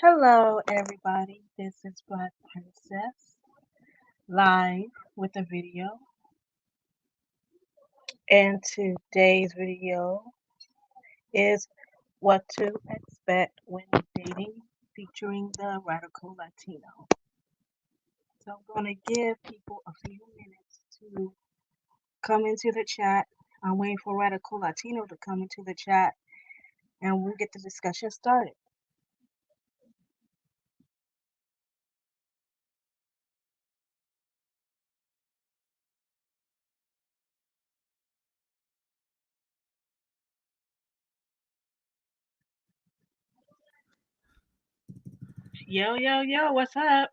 Hello, everybody. This is Black Princess live with a video. And today's video is what to expect when dating featuring the Radical Latino. So I'm going to give people a few minutes to come into the chat. I'm waiting for Radical Latino to come into the chat and we'll get the discussion started. Yo, yo, yo, what's up?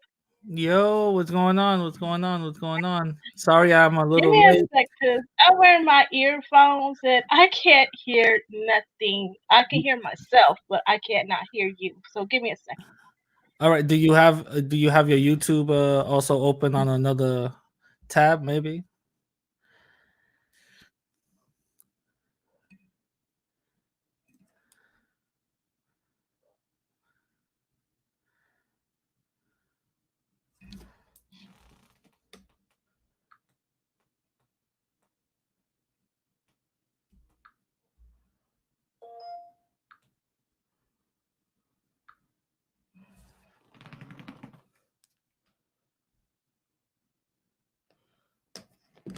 Yo, what's going on? What's going on? What's going on? Sorry, I'm a Give little me a late. sec, cause I'm wearing my earphones and I can't hear nothing. I can hear myself, but I can't not hear you. So give me a second. All right, do you have your YouTube also open on another tab maybe?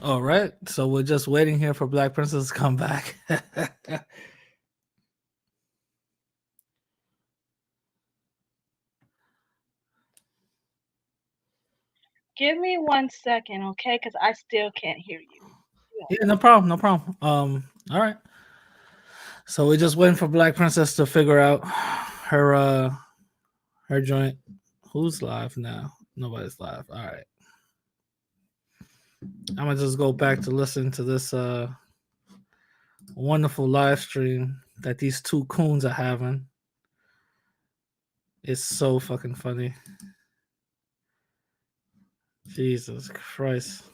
All right, so we're just waiting here for Black Princess to come back. Give me 1 second, okay? Cause I still can't hear you. Yeah, no problem, no problem. All right. So we're just waiting for Black Princess to figure out her joint. Who's live now? Nobody's live. All right. I'm gonna just go back to listen to this wonderful live stream that these two coons are having. It's so fucking funny. Jesus Christ.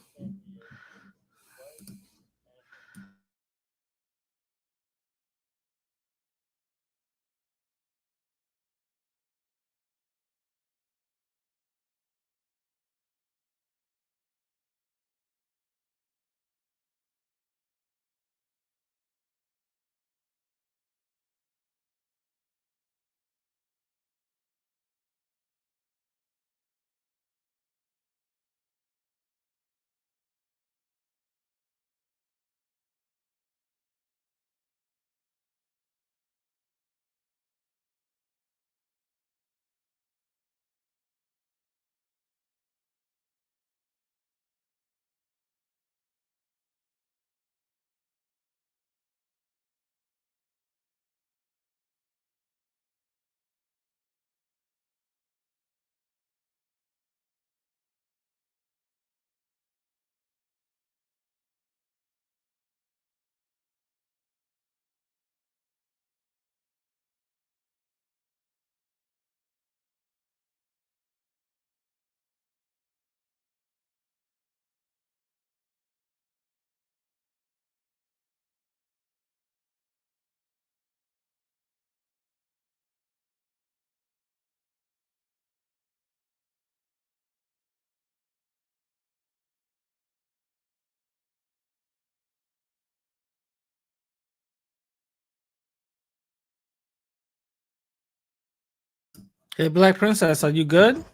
Hey, Black Princess, are you good?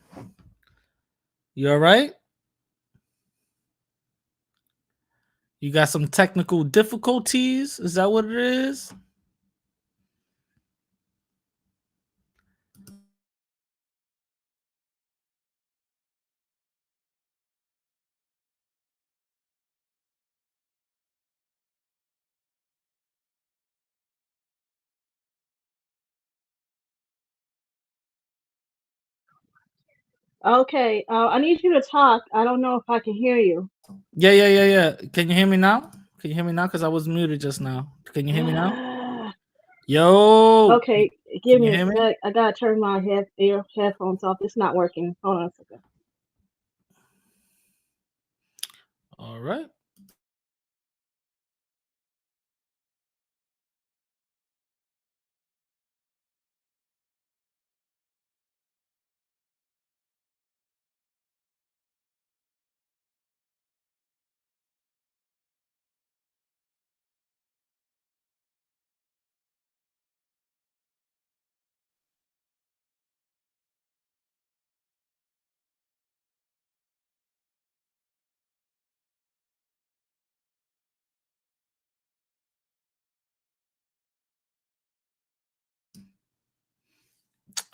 You all right? You got some technical difficulties? Is that what it is? Okay, I need you to talk. I don't know if I can hear you. Yeah. Can you hear me now? Can you hear me now? Because I was muted just now. Can you hear me now? Yo, Okay, give can you me a hear me? sec. I gotta turn my headphones off. It's not working. Hold on a second. All right.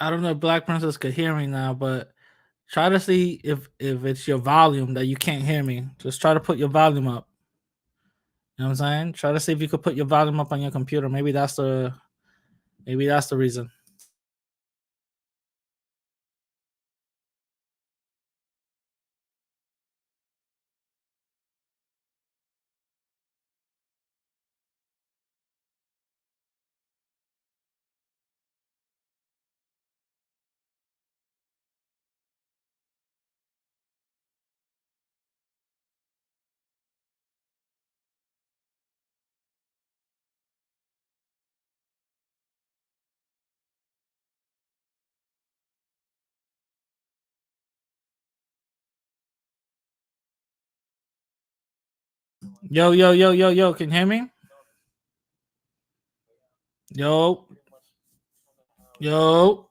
I don't know if Black Princess could hear me now, but try to see if it's your volume that you can't hear me. Just try to put your volume up. You know what I'm saying? Try to see if you could put your volume up on your computer. Maybe that's the reason. Yo, yo, yo, yo, yo, can you hear me? Yo, yo.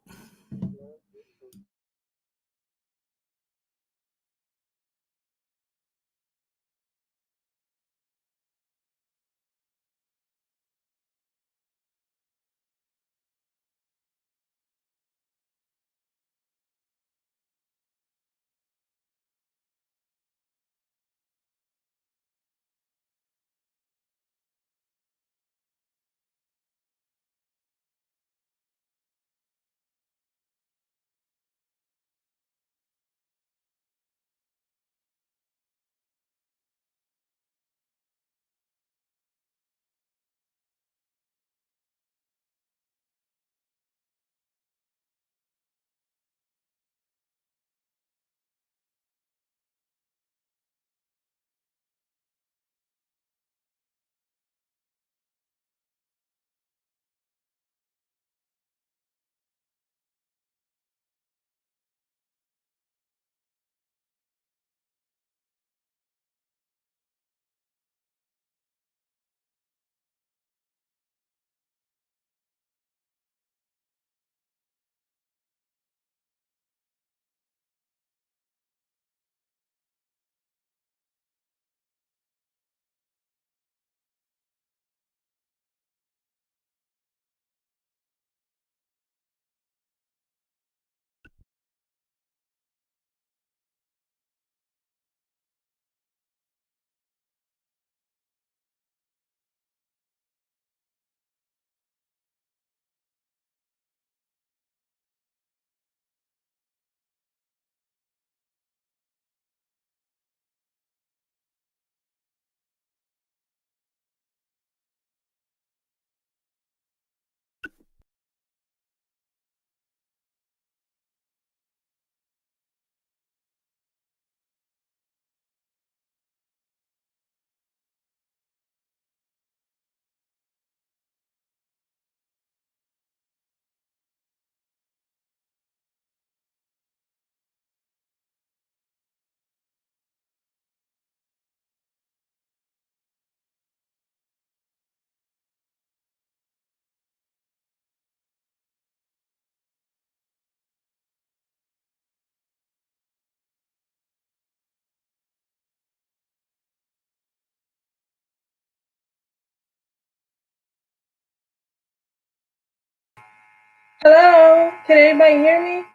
Hello? Can anybody hear me?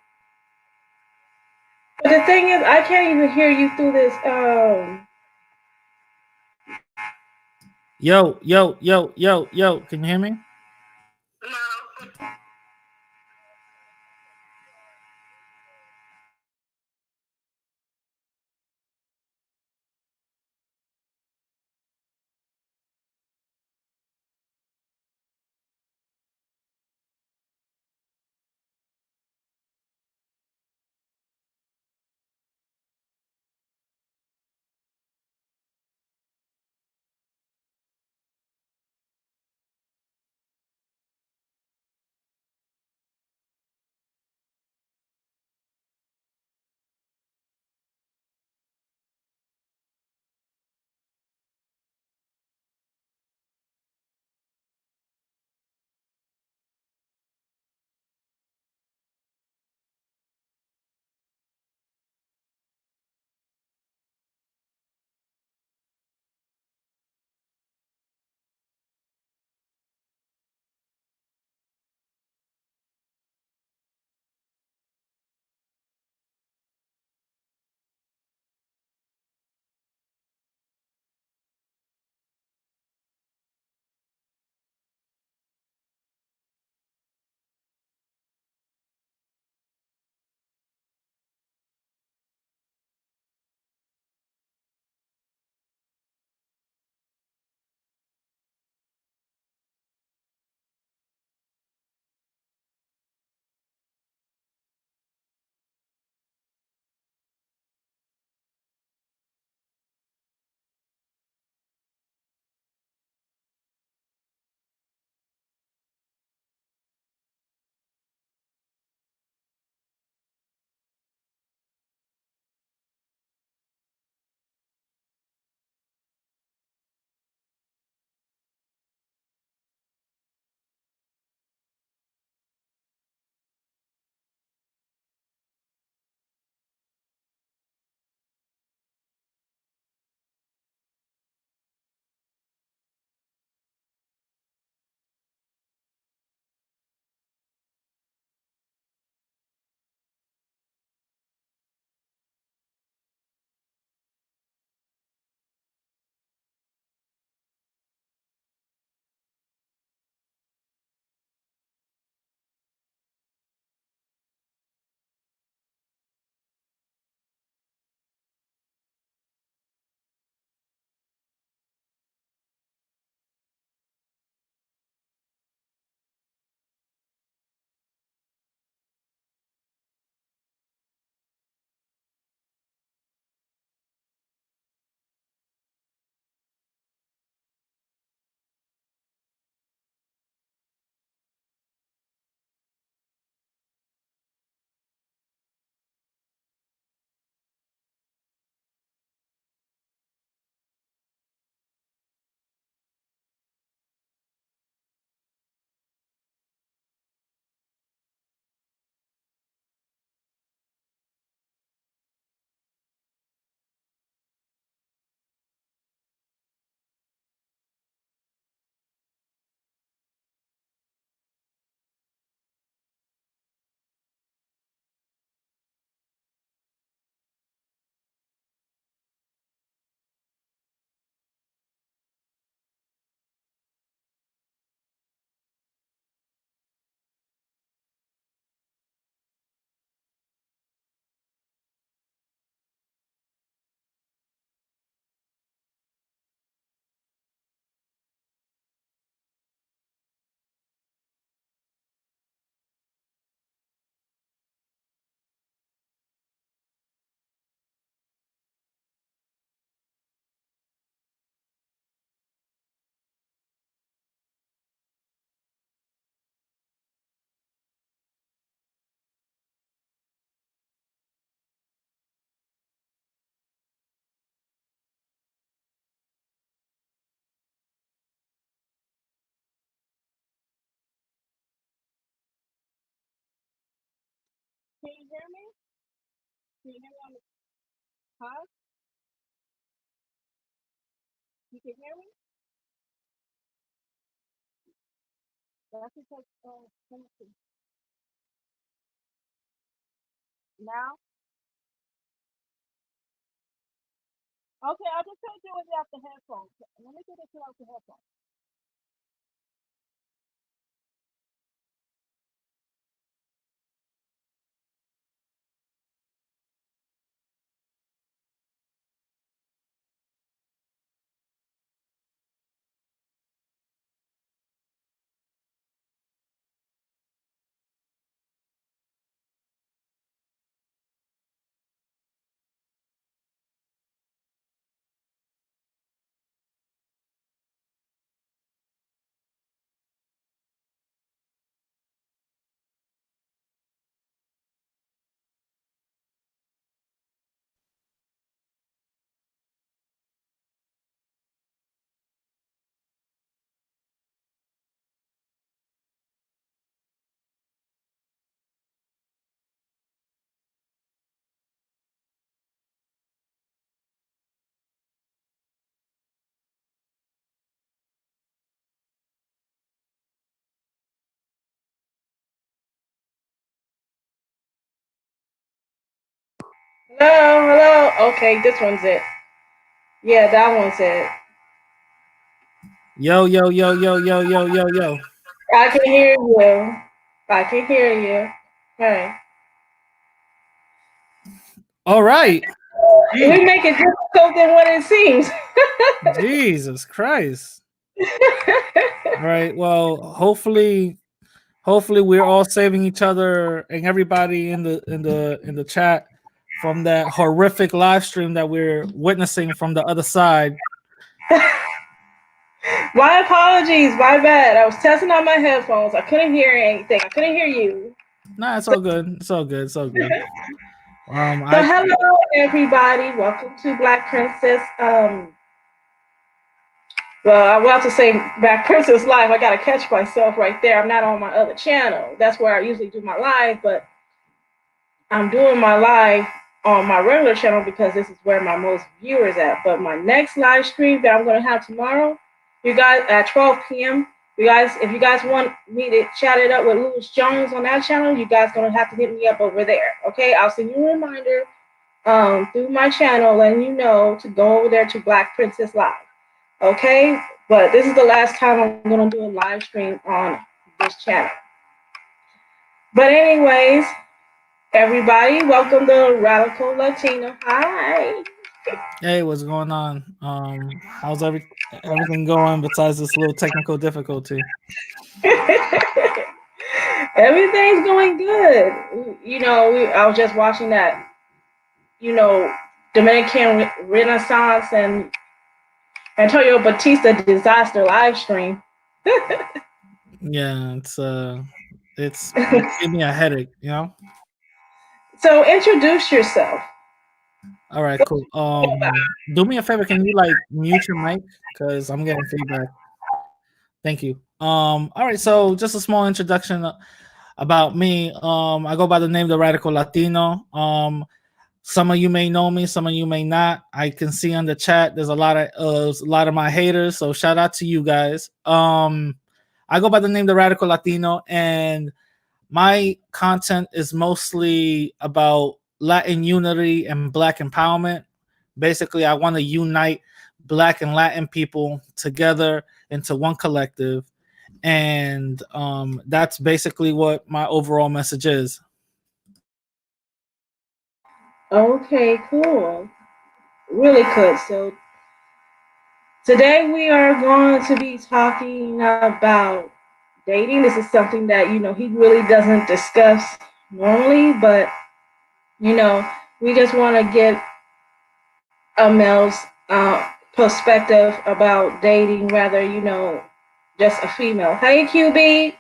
But the thing is, I can't even hear you through this. Yo, yo, yo, yo, yo, can you hear me? Can you hear me? Can you hear me on the huh? You can hear me? That's because let me see. Now? Okay, I just told you it was off the headphones. Let me get it off the headphones. Hello, hello. Okay, this one's it. Yeah, that one's it. Yo, yo, yo, yo, yo, yo, yo, yo. I can hear you. I can hear you. Hey. All right. Gee, We make it difficult than what it seems. Jesus Christ. All right. Well, hopefully we're all saving each other and everybody in the chat from that horrific live stream that we're witnessing from the other side. My apologies, my bad. I was testing out my headphones. I couldn't hear anything. I couldn't hear you. Nah, it's all good. It's all good. It's all good. So I hello everybody. Welcome to Black Princess. Well, I will have to say Black Princess Live. I gotta catch myself right there. I'm not on my other channel. That's where I usually do my live, but I'm doing my live on my regular channel because this is where my most viewers at. But my next live stream that I'm gonna have tomorrow, you guys at 12 p.m. You guys, if you guys want me to chat it up with Louis Jones on that channel, you guys gonna have to hit me up over there. Okay, I'll send you a reminder through my channel, letting you know to go over there to Black Princess Live. Okay, but this is the last time I'm gonna do a live stream on this channel. But anyways, everybody, welcome to Radical Latino. Hi. Hey, what's going on? How's everything going besides this little technical difficulty? Everything's going good. I was just watching that, you know, Dominican Renaissance and Antonio Batista disaster live stream. Yeah, it gave me a headache, you know? So introduce yourself. All right, cool. Do me a favor, can you like mute your mic? Because I'm getting feedback. Thank you. All right, so just a small introduction about me. I go by the name the Radical Latino. Some of you may know me, some of you may not. I can see on the chat there's a lot of my haters, so shout out to you guys. I go by the name the Radical Latino, and my content is mostly about Latin unity and Black empowerment. Basically, I want to unite Black and Latin people together into one collective, and that's basically what my overall message is. Okay, cool. Really good. So today we are going to be talking about dating. This is something that, he really doesn't discuss normally, but, you know, we just want to get a male's perspective about dating rather, just a female. Hey, QB.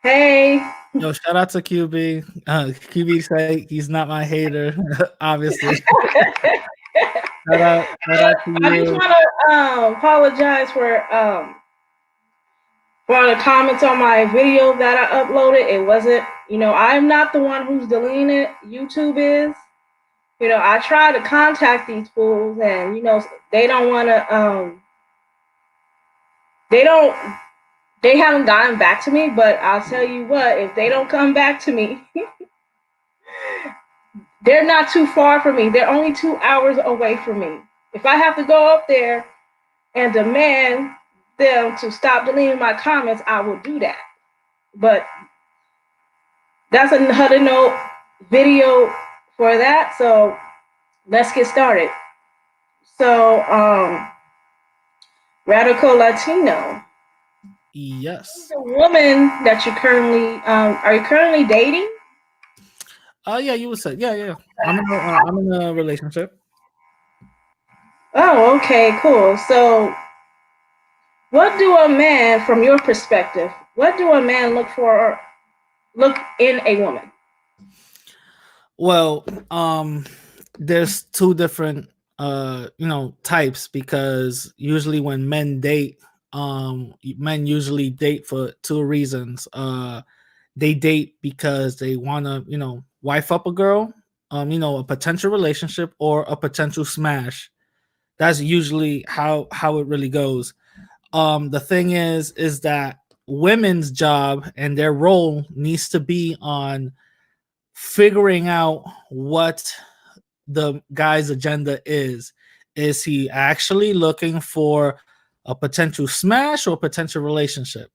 Hey. Yo, shout out to QB. QB say he's not my hater, obviously. Shout out to I just you. want to apologize for For the comments on my video that I uploaded, it wasn't, I'm not the one who's deleting it. YouTube is. I try to contact these fools, and they don't want to. They don't. They haven't gotten back to me. But I'll tell you what, if they don't come back to me, they're not too far from me. They're only 2 hours away from me. If I have to go up there and demand them to stop deleting my comments, I will do that. But that's another note video for that. So let's get started. So, Radical Latino. Who's Yes. the woman that you currently are you currently dating? Yeah, you would say. Yeah, yeah. I'm in a relationship. Oh, okay, cool. So, what do a man, from your perspective, what do a man look for or look in a woman? Well, there's two different types, because usually when men date, men usually date for two reasons. They date because they want to, wife up a girl, a potential relationship or a potential smash. That's usually how it really goes. The thing is that women's job and their role needs to be on figuring out what the guy's agenda is. Is he actually looking for a potential smash or a potential relationship?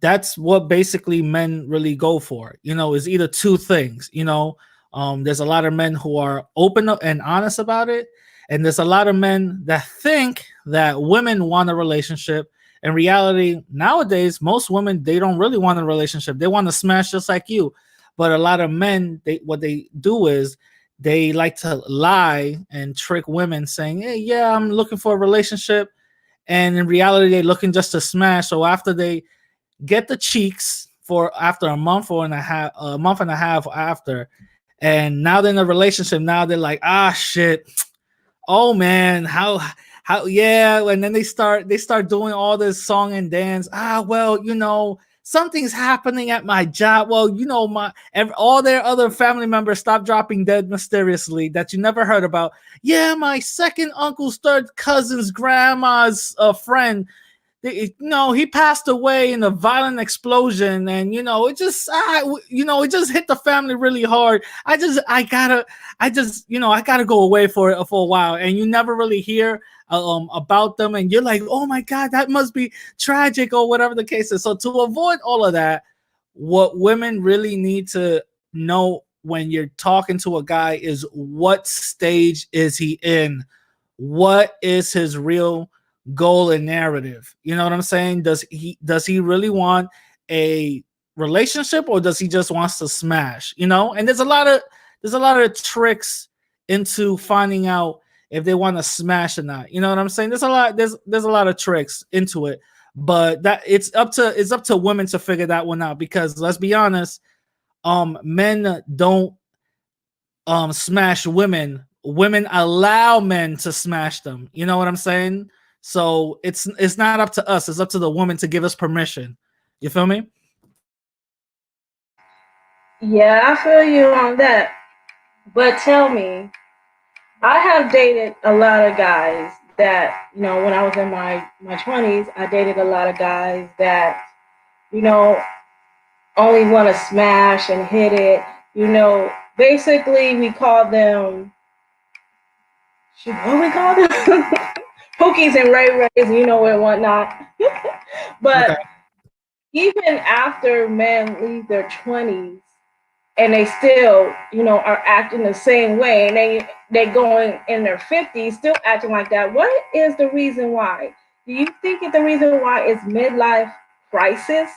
That's what basically men really go for. Is either two things. There's a lot of men who are open and honest about it, and there's a lot of men that think that women want a relationship. In reality, nowadays, most women, they don't really want a relationship. They want to smash just like you. But a lot of men, what they do is they like to lie and trick women saying, hey, yeah, I'm looking for a relationship. And in reality, they're looking just to smash. So after they get the cheeks for after a month and a half after, and now they're in a relationship, now they're like, ah, shit. Oh man, how yeah, and then they start doing all this song and dance. Well, something's happening at my job. Well, all their other family members stop dropping dead mysteriously that you never heard about. Yeah, my second uncle's third cousin's grandma's friend, he passed away in a violent explosion, and it just hit the family really hard. I gotta go away for a while, and you never really hear about them, and you're like, oh my god, that must be tragic or whatever the case is. So to avoid all of that, what women really need to know when you're talking to a guy is, what stage is he in? What is his real goal and narrative? You know what I'm saying? Does he really want a relationship, or does he just wants to smash? And there's a lot of tricks into finding out if they want to smash or not. You know what I'm saying? There's a lot of tricks into it, but that it's up to women to figure that one out, because let's be honest, men don't smash women. Women allow men to smash them. You know what I'm saying? So it's not up to us. It's up to the woman to give us permission. You feel me? Yeah, I feel you on that. But tell me, I have dated a lot of guys that, when I was in my 20s, I dated a lot of guys that, you know, only want to smash and hit it. Basically, we call them, what we call them? Pookies and Ray Rays, and whatnot. Okay. But even after men leave their 20s, and they still, are acting the same way, and they going in their 50s still acting like that. What is the reason why? Do you think the reason why is midlife crisis?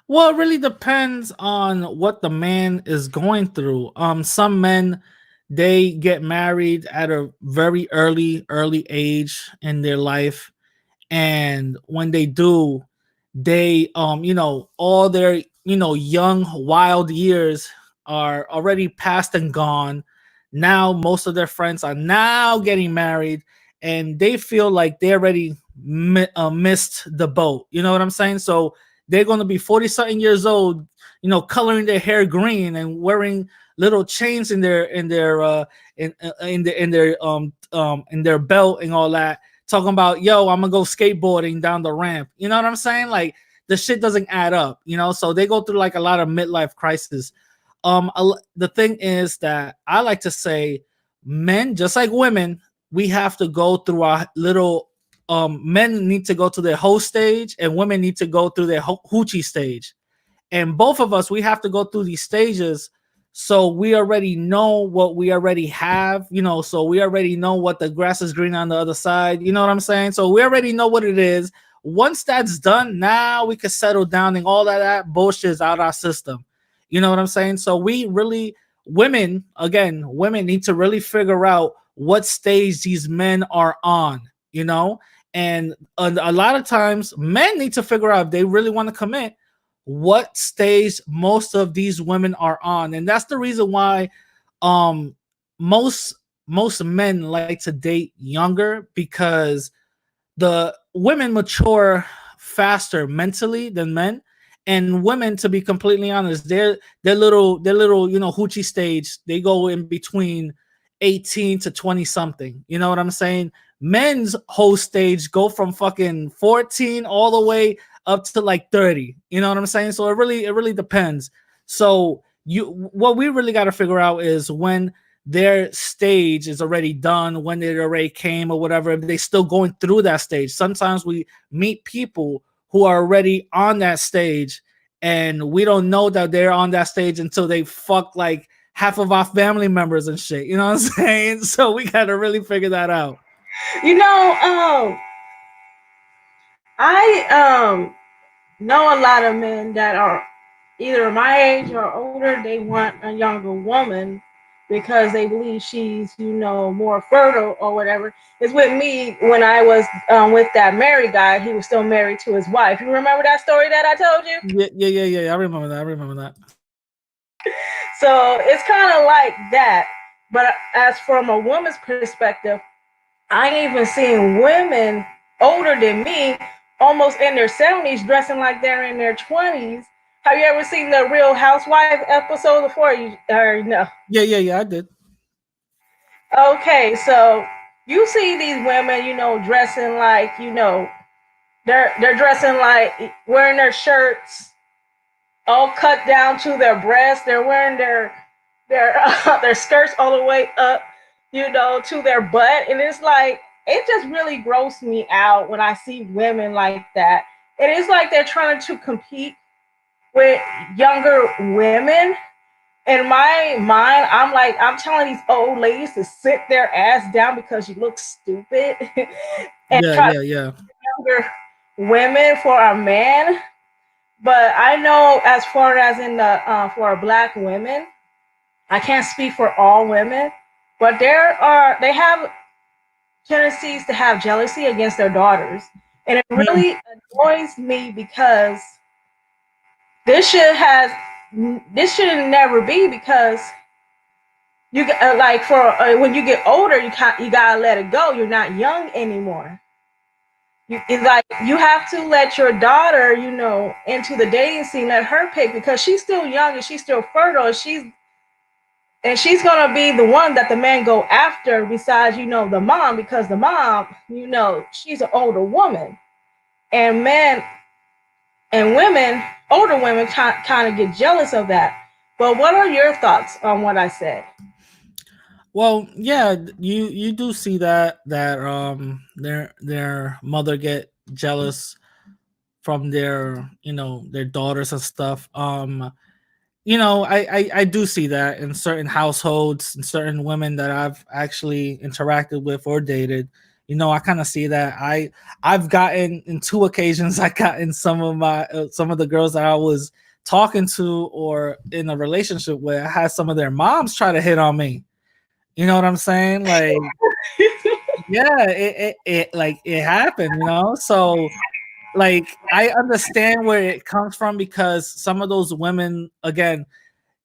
Well, it really depends on what the man is going through. Some men, they get married at a very early age in their life, and when they do, they all their young wild years are already past and gone. Now most of their friends are now getting married, and they feel like they're ready missed the boat. You know what I'm saying? So they're going to be 40 something years old, coloring their hair green and wearing little chains in their belt and all that, talking about, yo, I'm gonna go skateboarding down the ramp. You know what I'm saying? Like, the shit doesn't add up, so they go through like a lot of midlife crisis. The thing is that I like to say, men, just like women, we have to go through our little men need to go to their hoe stage, and women need to go through their hoochie stage. And both of us, we have to go through these stages, so we already know what we already have, so we already know what the grass is green on the other side. You know what I'm saying? So we already know what it is. Once that's done, now we can settle down, and all that bullshit is out our system. You know what I'm saying? So women need to really figure out what stage these men are on, and a lot of times men need to figure out if they really want to commit, what stage most of these women are on. And that's the reason why um most men like to date younger, because the women mature faster mentally than men. And women, to be completely honest, their little hoochie stage, they go in between 18 to 20 something. You know what I'm saying? Men's whole stage go from fucking 14 all the way up to like 30. You know what I'm saying? So it really depends. So what we really got to figure out is when their stage is already done, when it already came or whatever, if they still going through that stage. Sometimes we meet people who are already on that stage, and we don't know that they're on that stage until they fuck like half of our family members and shit. You know what I'm saying? So we got to really figure that out. I know a lot of men that are either my age or older. They want a younger woman because they believe she's, more fertile or whatever. It's with me when I was with that married guy. He was still married to his wife. You remember that story that I told you? Yeah. I remember that. So it's kind of like that. But as from a woman's perspective, I ain't even seen women older than me, almost in their 70s, dressing like they're in their 20s. Have you ever seen the Real Housewife episode before? You or no? Yeah, I did. Okay, so you see these women, dressing like, they're dressing like wearing their shirts all cut down to their breasts. They're wearing their skirts all the way up, to their butt, and it's like it just really grosses me out when I see women like that. It is like they're trying to compete with younger women. In my mind, I'm like, I'm telling these old ladies to sit their ass down because you look stupid and Yeah, try to yeah, yeah. younger women for a man. But I know as far as in the for black women, I can't speak for all women, but they have tendencies to have jealousy against their daughters, and it Mm. really annoys me because this should has this should never be because you like for when you get older you gotta let it go. You're not young anymore. It's like you have to let your daughter, into the dating scene. Let her pick because she's still young and she's still fertile. And she's gonna be the one that the men go after. Besides, the mom, because the mom, she's an older woman, and men and women, older women, kind of get jealous of that. But what are your thoughts on what I said? Well, yeah, you do see that their mother get jealous from their daughters and stuff. I do see that in certain households and certain women that I've actually interacted with or dated. I kind of see that. I've gotten in two occasions. I got in some of the girls that I was talking to or in a relationship with. I had some of their moms try to hit on me. You know what I'm saying? Like, yeah, it like it happened. So like I understand where it comes from, because some of those women, again,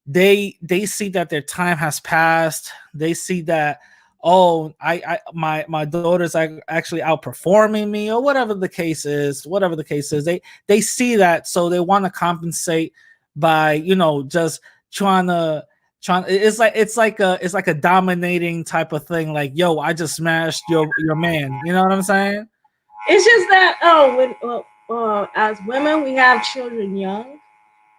they see that their time has passed. They see that oh, my daughter's actually outperforming me, or whatever the case is, they see that, so they want to compensate by, just trying to it's like a dominating type of thing, like, yo, I just smashed your man, you know what I'm saying? It's just that as women, we have children young,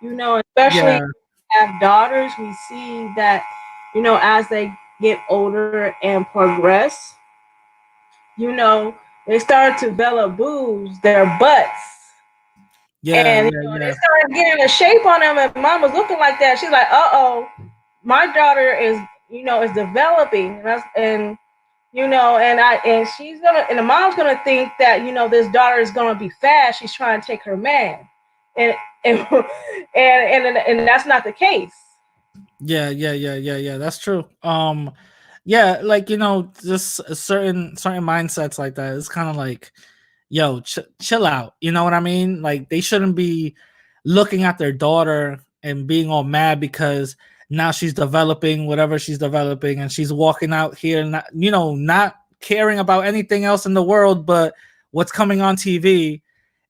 especially Yeah, have daughters. We see that, as they get older and progress, you know, they start to develop boobs, their butts, yeah, and yeah, they yeah, started getting a shape on them. And mom was looking like that. She's like, "Uh oh, my daughter is developing," and she's gonna, and the mom's gonna think that this daughter is gonna be fast. She's trying to take her man, and and and that's not the case. yeah, that's true. Yeah, like, just certain mindsets like that, it's kind of like, yo, chill out, you know what I mean? Like, they shouldn't be looking at their daughter and being all mad because now she's developing whatever she's developing, and she's walking out here, not caring about anything else in the world but what's coming on TV.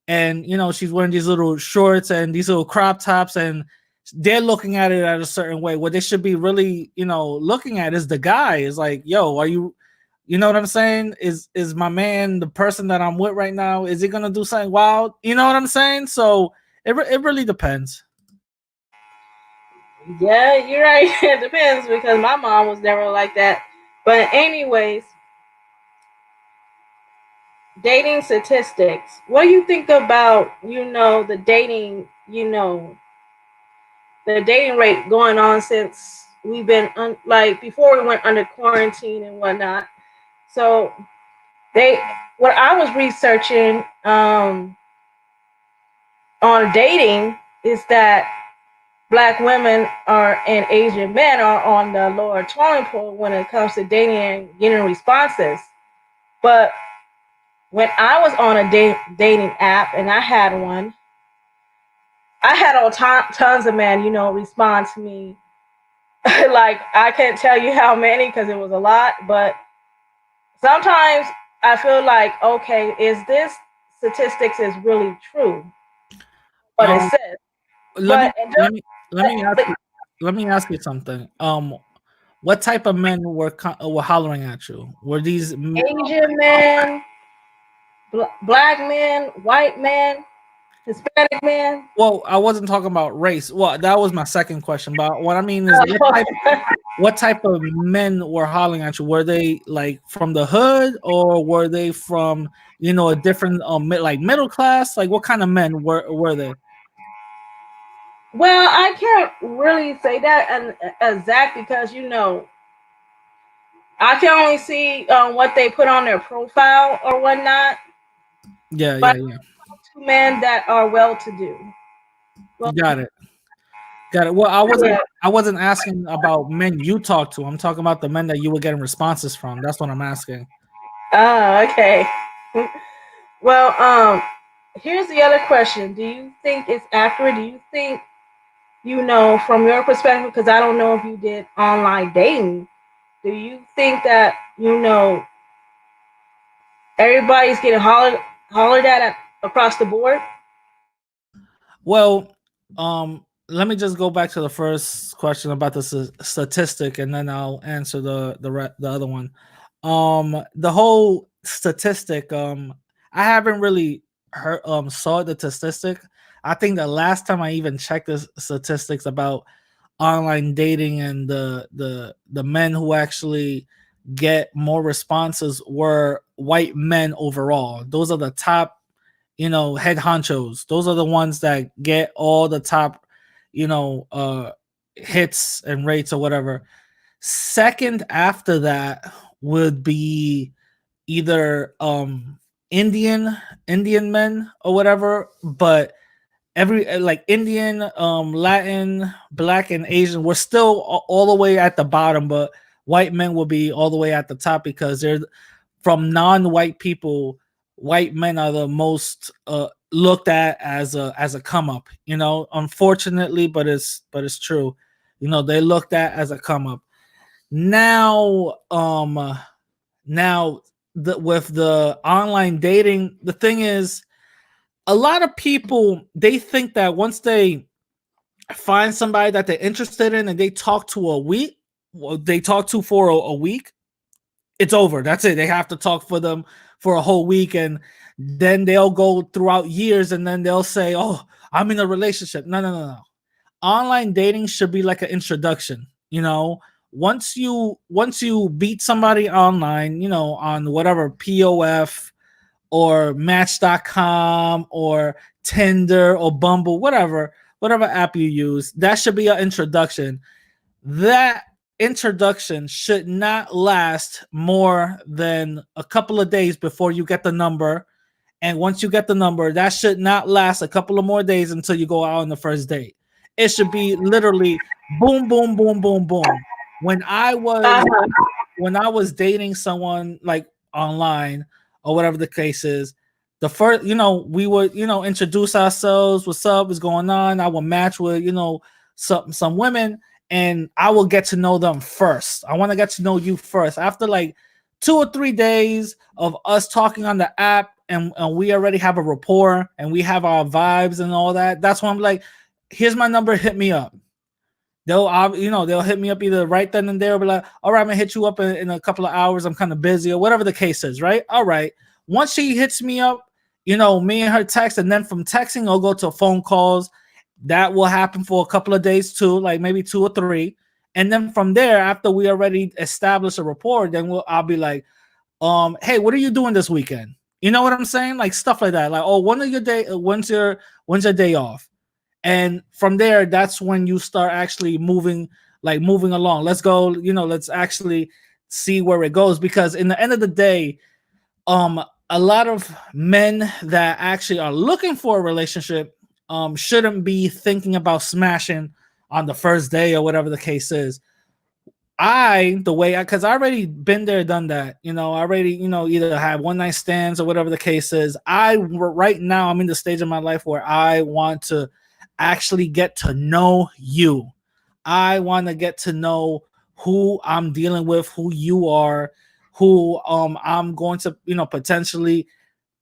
And she's wearing these little shorts and these little crop tops, and they're looking at it at a certain way. What they should be really, looking at is the guy. Is like, yo, are you know what I'm saying? Is my man, the person that I'm with right now, is he gonna do something wild? You know what I'm saying? So it really depends. Yeah, you're right. It depends because my mom was never like that. But anyways, dating statistics. What do you think about the dating the dating rate going on since we've been like before we went under quarantine and whatnot? So they what I was researching on dating is that black women are and Asian men are on the lower totem pole when it comes to dating and getting responses. But when I was on a dating app and I had one, I had tons of men, respond to me. Like I can't tell you how many because it was a lot, but sometimes I feel like, okay, is this statistics is really true what it Um, says? let me But and let me let me ask just, you let me ask you something. What type of men were hollering at you? Were these Asian men, black men, white men, Hispanic men. Well, I wasn't talking about race. Well, that was my second question. But what I mean is, what type of men were hollering at you? Were they like from the hood, or were they from a different like middle class? Like, what kind of men were they? Well, I can't really say that and exact because I can only see what they put on their profile or whatnot. Yeah, But yeah, yeah. two men that are well to do. Well, Got it. Got it. Well, I wasn't yeah. I wasn't asking about men you talk to. I'm talking about the men that you were getting responses from. That's what I'm asking. Oh, okay. Well, here's the other question. Do you think it's accurate? Do you think, from your perspective, because I don't know if you did online dating, do you think that, everybody's getting hollered at across the board? Well, let me just go back to the first question about the statistic, and then I'll answer the other one. The whole statistic, I haven't really heard saw the statistic. I think the last time I even checked the statistics about online dating and the men who actually get more responses were white men overall. Those are the top, head honchos. Those are the ones that get all the top, you know, uh, hits and rates or whatever. Second after that would be either Indian men or whatever, but every like Indian, Latin, black, and Asian were still all the way at the bottom, but white men will be all the way at the top because they're from non-white people. White men are the most looked at as a come up, unfortunately, but it's true. They looked at as a come up. Now, now with the online dating, the thing is, a lot of people, they think that once they find somebody that they're interested in and they talk to a week, they talk to for a week, it's over. That's it. They have to talk for them for a whole week, and then they'll go throughout years, and then they'll say, "Oh, I'm in a relationship." No, no, no, no. Online dating should be like an introduction. Once you beat somebody online, on whatever POF or Match.com or Tinder or Bumble, whatever app you use, that should be an introduction. That introduction should not last more than a couple of days before you get the number. And once you get the number, that should not last a couple of more days until you go out on the first date. It should be literally boom, boom, boom, boom, boom. When I was Uh-huh. when I was dating someone like online or whatever the case is, the first, we would, introduce ourselves. What's up? What's going on? I would match with, some women, and I will get to know them first. I want to get to know you first. After like 2 or 3 days of us talking on the app, and we already have a rapport and we have our vibes and all that, that's when I'm like, here's my number, hit me up. They'll hit me up either right then and there, or be like, all right, I'm gonna hit you up in a couple of hours. I'm kind of busy, or whatever the case is, right? All right. Once she hits me up, me and her text, and then from texting, I'll go to phone calls. That will happen for a couple of days too, like maybe 2 or 3. And then from there, after we already establish a rapport, then I'll be like, hey, what are you doing this weekend? You know what I'm saying? Like stuff like that. Like, oh, when's your day off? And from there, that's when you start actually moving along. Let's go, let's actually see where it goes, because in the end of the day, a lot of men that actually are looking for a relationship shouldn't be thinking about smashing on the first day or whatever the case is. Because I already been there, done that. I already, either have one night stands or whatever the case is. Right now, I'm in the stage of my life where I want to actually get to know you. I want to get to know who I'm dealing with, who you are, who I'm going to, potentially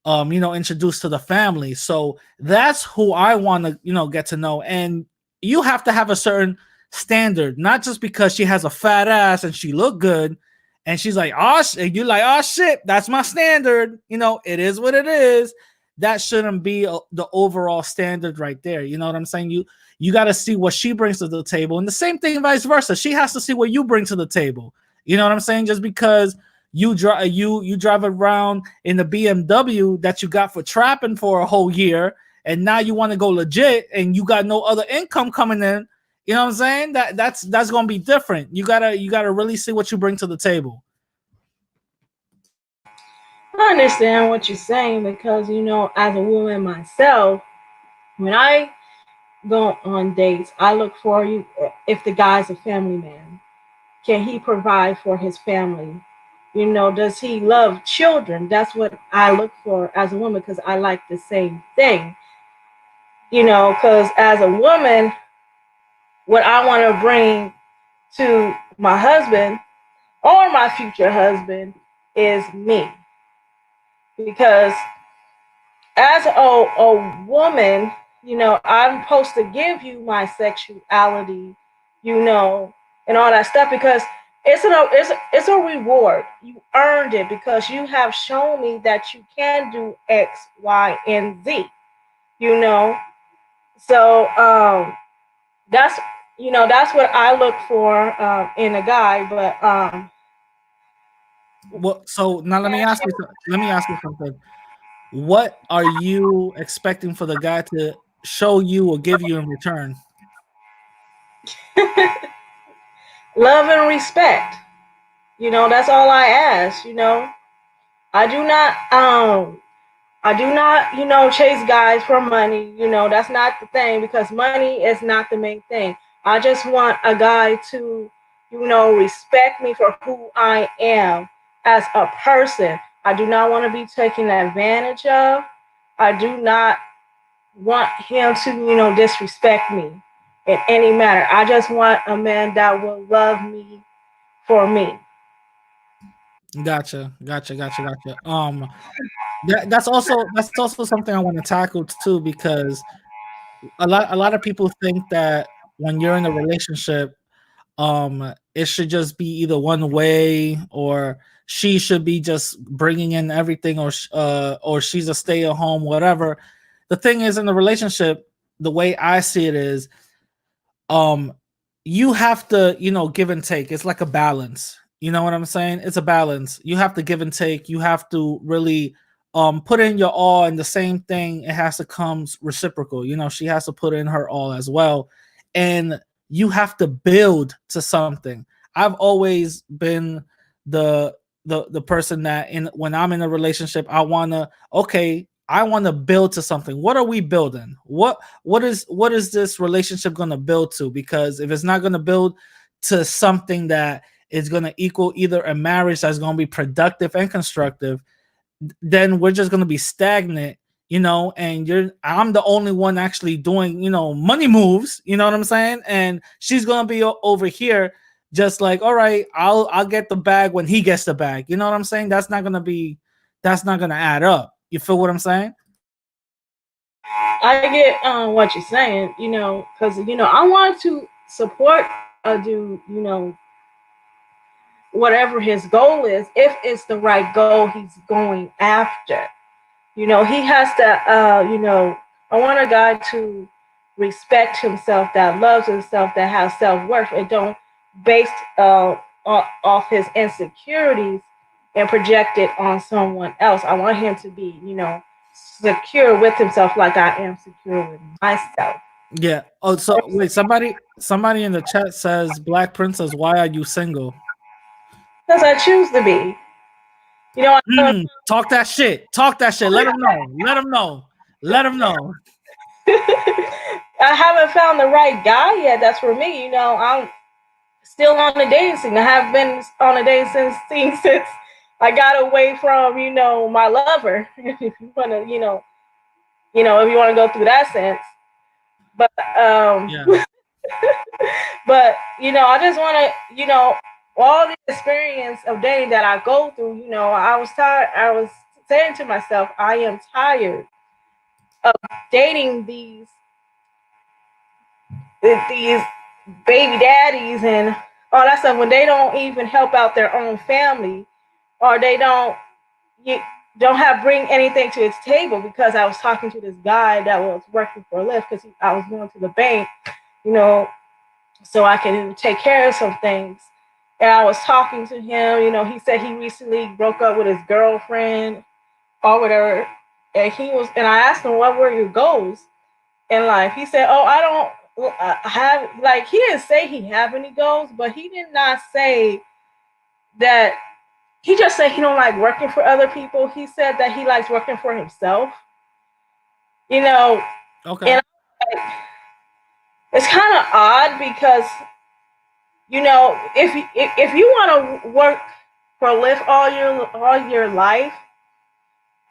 introduced to the family. So that's who I want to, get to know. And you have to have a certain standard, not just because she has a fat ass and she look good and she's like, oh, you like, oh shit, that's my standard. It is what it is. That shouldn't be the overall standard right there. You know what I'm saying? You got to see what she brings to the table, and the same thing vice versa. She has to see what you bring to the table. You know what I'm saying? Just because you drive around in the BMW that you got for trapping for a whole year, and now you want to go legit and you got no other income coming in, you know what I'm saying? That's going to be different. You got to really see what you bring to the table. I understand what you're saying because, as a woman myself, when I go on dates, I look for you if the guy's a family man. Can he provide for his family? Does he love children? That's what I look for as a woman because I like the same thing. Because as a woman, what I want to bring to my husband or my future husband is me. Because as a woman, I'm supposed to give you my sexuality, and all that stuff because it's a reward. You earned it because you have shown me that you can do X, Y, and Z. You know, so that's that's what I look for in a guy. But Well, so now let me ask you something. What are you expecting for the guy to show you or give you in return? love and respect. That's all I ask. I do not chase guys for money. That's not the thing because money is not the main thing. I just want a guy to, respect me for who I am as a person. I do not want to be taken advantage of. I do not want him to, disrespect me in any manner. I just want a man that will love me for me. Gotcha. That's also something I want to tackle too, because a lot of people think that when you're in a relationship, it should just be either one way, or she should be just bringing in everything, or she's a stay at home, whatever. The thing is, in the relationship, the way I see it is, um you have to, give and take. It's like a balance. You know what I'm saying? It's a balance. You have to give and take. You have to really put in your all, and the same thing, it has to come reciprocal. She has to put in her all as well, and you have to build to something. I've always been the the person that, when I'm in a relationship, I want to build to something. What are we building? What is this relationship going to build to? Because if it's not going to build to something that is going to equal either a marriage that's going to be productive and constructive, then we're just going to be stagnant. And I'm the only one actually doing, money moves. You know what I'm saying? And she's going to be over here just like, all right, I'll get the bag when he gets the bag. You know what I'm saying? That's not going to add up. You feel what I'm saying? I get what you're saying, because I want to support a dude, whatever his goal is, if it's the right goal he's going after. He has to, I want a guy to respect himself, that loves himself, that has self worth, and don't base off his insecurities and project it on someone else. I want him to be, secure with himself, like I am secure with myself. Yeah. Oh, so wait, somebody in the chat says, Black Princess, why are you single? Because I choose to be. I Talk that shit. Talk that shit. Let them know. Let them know. Let them know. I haven't found the right guy yet. That's for me. I'm still on the dating scene. I have been on the dating scene since I got away from, my lover. If you wanna, if you wanna go through that sense. But Yeah. but I just wanna, all the experience of dating that I go through, I was tired. I was saying to myself, I am tired of dating these baby daddies and all that stuff when they don't even help out their own family, or they you don't have bring anything to its table. Because I was talking to this guy that was working for a Lyft, because I was going to the bank, you know, so I can take care of some things. And I was talking to him, he said he recently broke up with his girlfriend or whatever. And I asked him, what were your goals in life? He said, oh, I don't have, like, he didn't say he have any goals, but he did not say that. He just said he don't like working for other people. He said that he likes working for himself. You know, Okay. and it's kind of odd because if you want to work for Lyft all your life,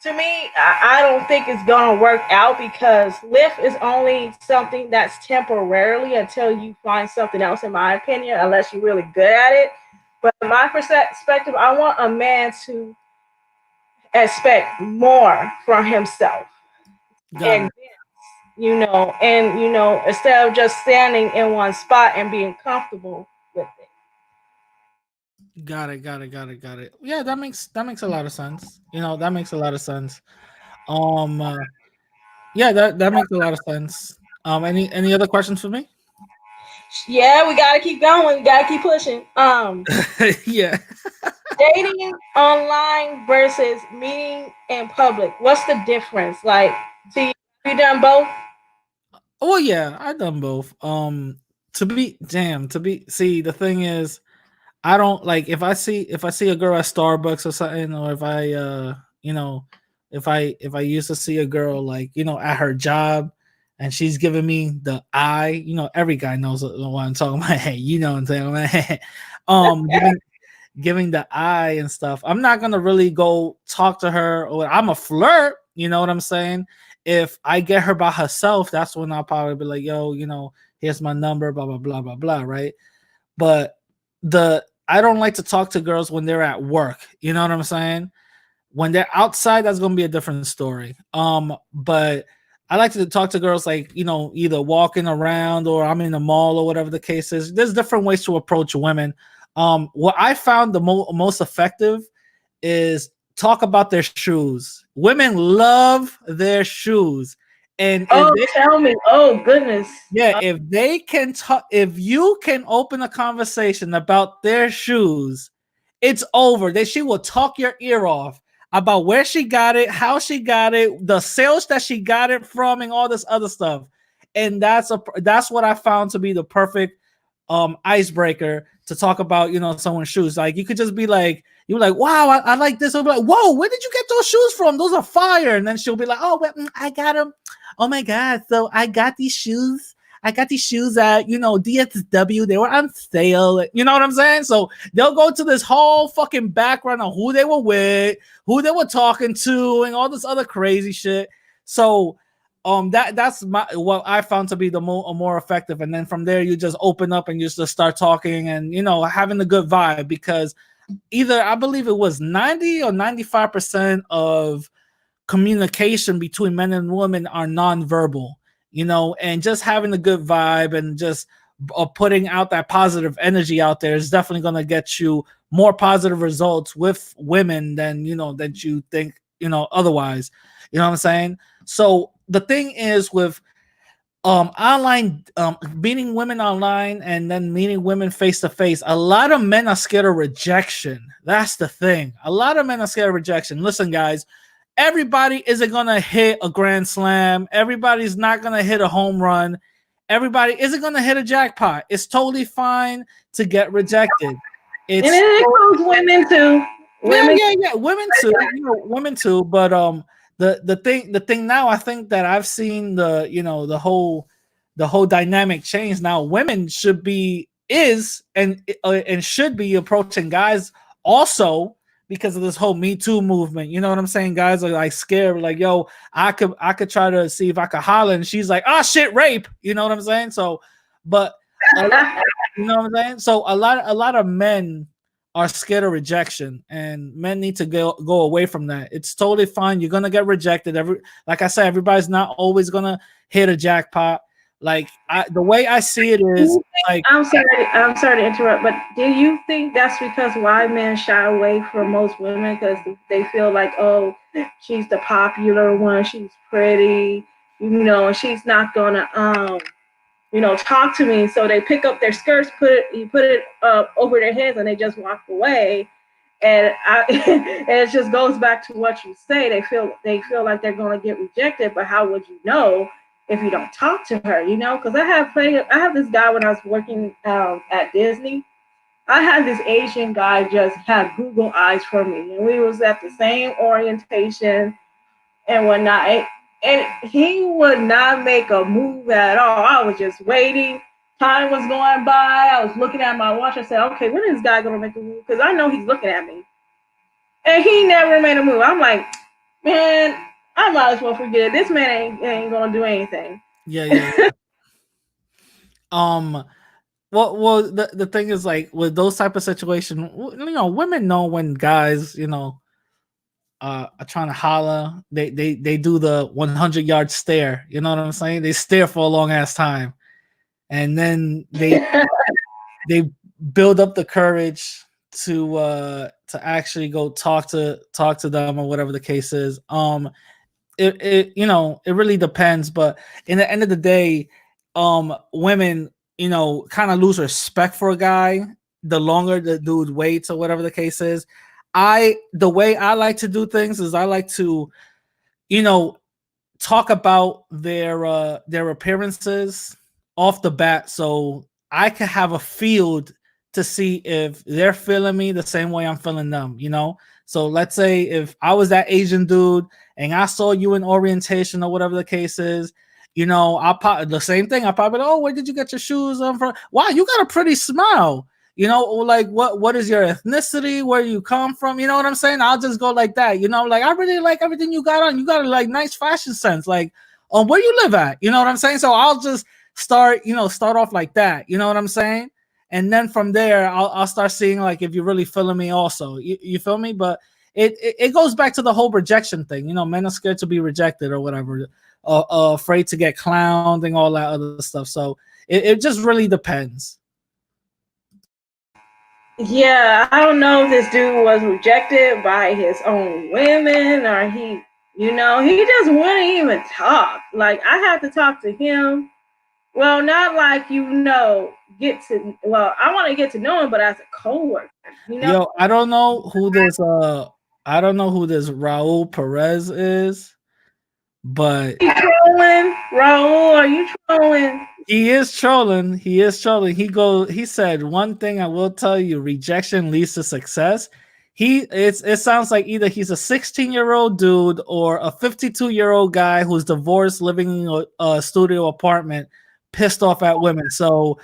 to me, I don't think it's gonna work out, because Lyft is only something that's temporarily until you find something else. In my opinion, unless you're really good at it. But in my perspective, I want a man to expect more from himself, Got and it. instead of just standing in one spot and being comfortable with it. Got it. Yeah, that makes a lot of sense. That makes a lot of sense. Um uh, yeah, that makes a lot of sense. Any other questions for me? Yeah, we gotta keep going. We gotta keep pushing. Yeah. Dating online versus meeting in public. What's the difference? Like, see, you done both? Oh yeah, I done both. See, the thing is, I don't like, if I see a girl at Starbucks or something, or if I if I used to see a girl, like, at her job, and she's giving me the eye. Every guy knows what I'm talking about. Hey, you know what I'm saying? Giving the eye and stuff. I'm not gonna really go talk to her, or I'm a flirt. You know what I'm saying? If I get her by herself, that's when I'll probably be like, yo, here's my number, blah blah blah blah blah, right? But the I don't like to talk to girls when they're at work. You know what I'm saying? When they're outside, that's gonna be a different story. But I like to talk to girls like, you know, either walking around or I'm in the mall or whatever the case is. There's different ways to approach women. What I found the most effective is talk about their shoes. Women love their shoes, and if Oh, they tell me. Oh, goodness. yeah, if they can talk, if you can open a conversation about their shoes, it's over. She will talk your ear off about where she got it, how she got it, the sales that she got it from, and all this other stuff. And that's what I found to be the perfect icebreaker to talk about, you know, someone's shoes. Like you could just be like, you're like, wow, I like this. I'll be like, whoa, where did you get those shoes from? Those are fire. And then she'll be like, oh, well, I got them. Oh my god, so I got these shoes. I got these shoes at, you know, DSW. They were on sale. You know what I'm saying? So they'll go to this whole fucking background of who they were with, who they were talking to, and all this other crazy shit. So that's what I found to be the more effective. And then from there you just open up and you just start talking and, you know, having a good vibe, because either I believe it was 90 or 95% of communication between men and women are nonverbal, you know, and just having a good vibe and just putting out that positive energy out there is definitely going to get you more positive results with women than, you know, that you think, you know, otherwise. You know what I'm saying? So the thing is with online meeting women online and then meeting women face to face, a lot of men are scared of rejection. That's the thing. A lot of men are scared of rejection. Listen, guys, everybody isn't gonna hit a grand slam. Everybody's not gonna hit a home run. Everybody isn't gonna hit a jackpot. It's totally fine to get rejected. And It's it includes women too. yeah, Women. yeah, yeah. Women too, you know, women too. But the thing now, I think that I've seen the, you know, the whole dynamic change. Now women should be is and should be approaching guys also because of this whole Me Too movement. You know what I'm saying? Guys are like scared, like, yo, I could try to see if I could holler, and she's like, oh shit, rape. You know what I'm saying? So, but you know what I'm saying? So a lot of men are scared of rejection, and men need to go away from that. It's totally fine. You're gonna get rejected. Like I said, everybody's not always gonna hit a jackpot. Like the way I see it is like I'm sorry to interrupt, but do you think that's because why men shy away from most women because they feel like, oh, she's the popular one, she's pretty, you know, and she's not gonna talk to me, so they pick up their skirts, put it over their heads, and they just walk away. And and it just goes back to what you say. They feel like they're going to get rejected, but how would you know if you don't talk to her? You know, because I have this guy when I was working at Disney. I had this Asian guy just had Google eyes for me, and we was at the same orientation and whatnot. And he would not make a move at all. I was just waiting. Time was going by. I was looking at my watch. I said, okay, when is this guy going to make a move? Because I know he's looking at me. And he never made a move. I'm like, man, I might as well forget it. This man ain't going to do anything. yeah, yeah, yeah. um well, the thing is, like, with those type of situation, you know, women know when guys, you know, are trying to holler. They do the 100-yard stare. You know what I'm saying? They stare for a long ass time, and then they build up the courage to actually go talk to them or whatever the case is. It you know, it really depends, but in the end of the day, women, you know, kind of lose respect for a guy the longer the dude waits or whatever the case is. The way I like to do things is I like to, you know, talk about their appearances off the bat, so I can have a field to see if they're feeling me the same way I'm feeling them, you know? So let's say if I was that Asian dude and I saw you in orientation or whatever the case is, you know, the same thing. I probably, oh, where did you get your shoes on from? Wow, you got a pretty smile. You know, like what is your ethnicity? Where you come from? You know what I'm saying? I'll just go like that. You know, like I really like everything you got on. You got a like nice fashion sense. Like, where you live at? You know what I'm saying? So I'll just start off like that. You know what I'm saying? and then from there I'll start seeing like if you're really feeling me also. You feel me? But it goes back to the whole rejection thing. You know, men are scared to be rejected or whatever, afraid to get clowned and all that other stuff. So it just really depends. Yeah, I don't know if this dude was rejected by his own women or he just wouldn't even talk. Like I had to talk to him. Well, not like I want to get to know him, but as a coworker, Yo, I don't know who this Raul Perez is, but You trolling, Raul? Are you trolling? he is trolling. He is trolling. He said one thing I will tell you: rejection leads to success. It sounds like either he's a 16-year-old dude or a 52-year-old guy who's divorced, living in a studio apartment, pissed off at women. So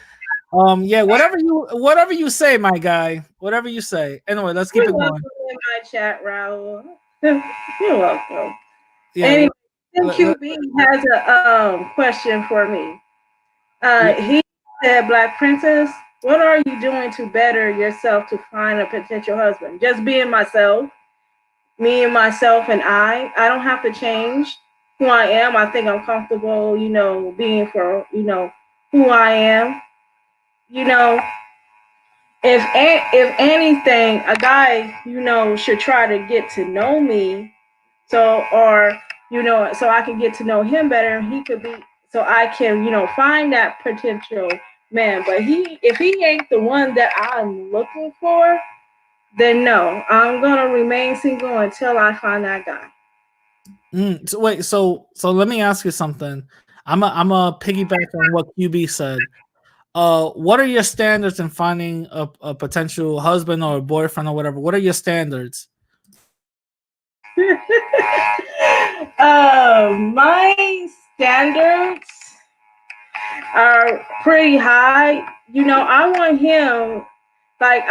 yeah, whatever you say, my guy. Whatever you say. Anyway, let's keep You're it welcome going. in my chat, Raul. You're welcome. Yeah. Anyway, let- let- MQB has a question for me. He said, Black Princess, what are you doing to better yourself to find a potential husband? Just being myself, me and myself and I. I don't have to change who I am. I think I'm comfortable, being for, who I am. You know, if anything, a guy, should try to get to know me, so I can get to know him better. He could be, so I can, find that potential man. But if he ain't the one that I'm looking for, then no, I'm gonna remain single until I find that guy. So wait, so let me ask you something. I'm a piggyback on what QB said. What are your standards in finding a potential husband or a boyfriend or whatever? What are your standards? My standards are pretty high. I want him, like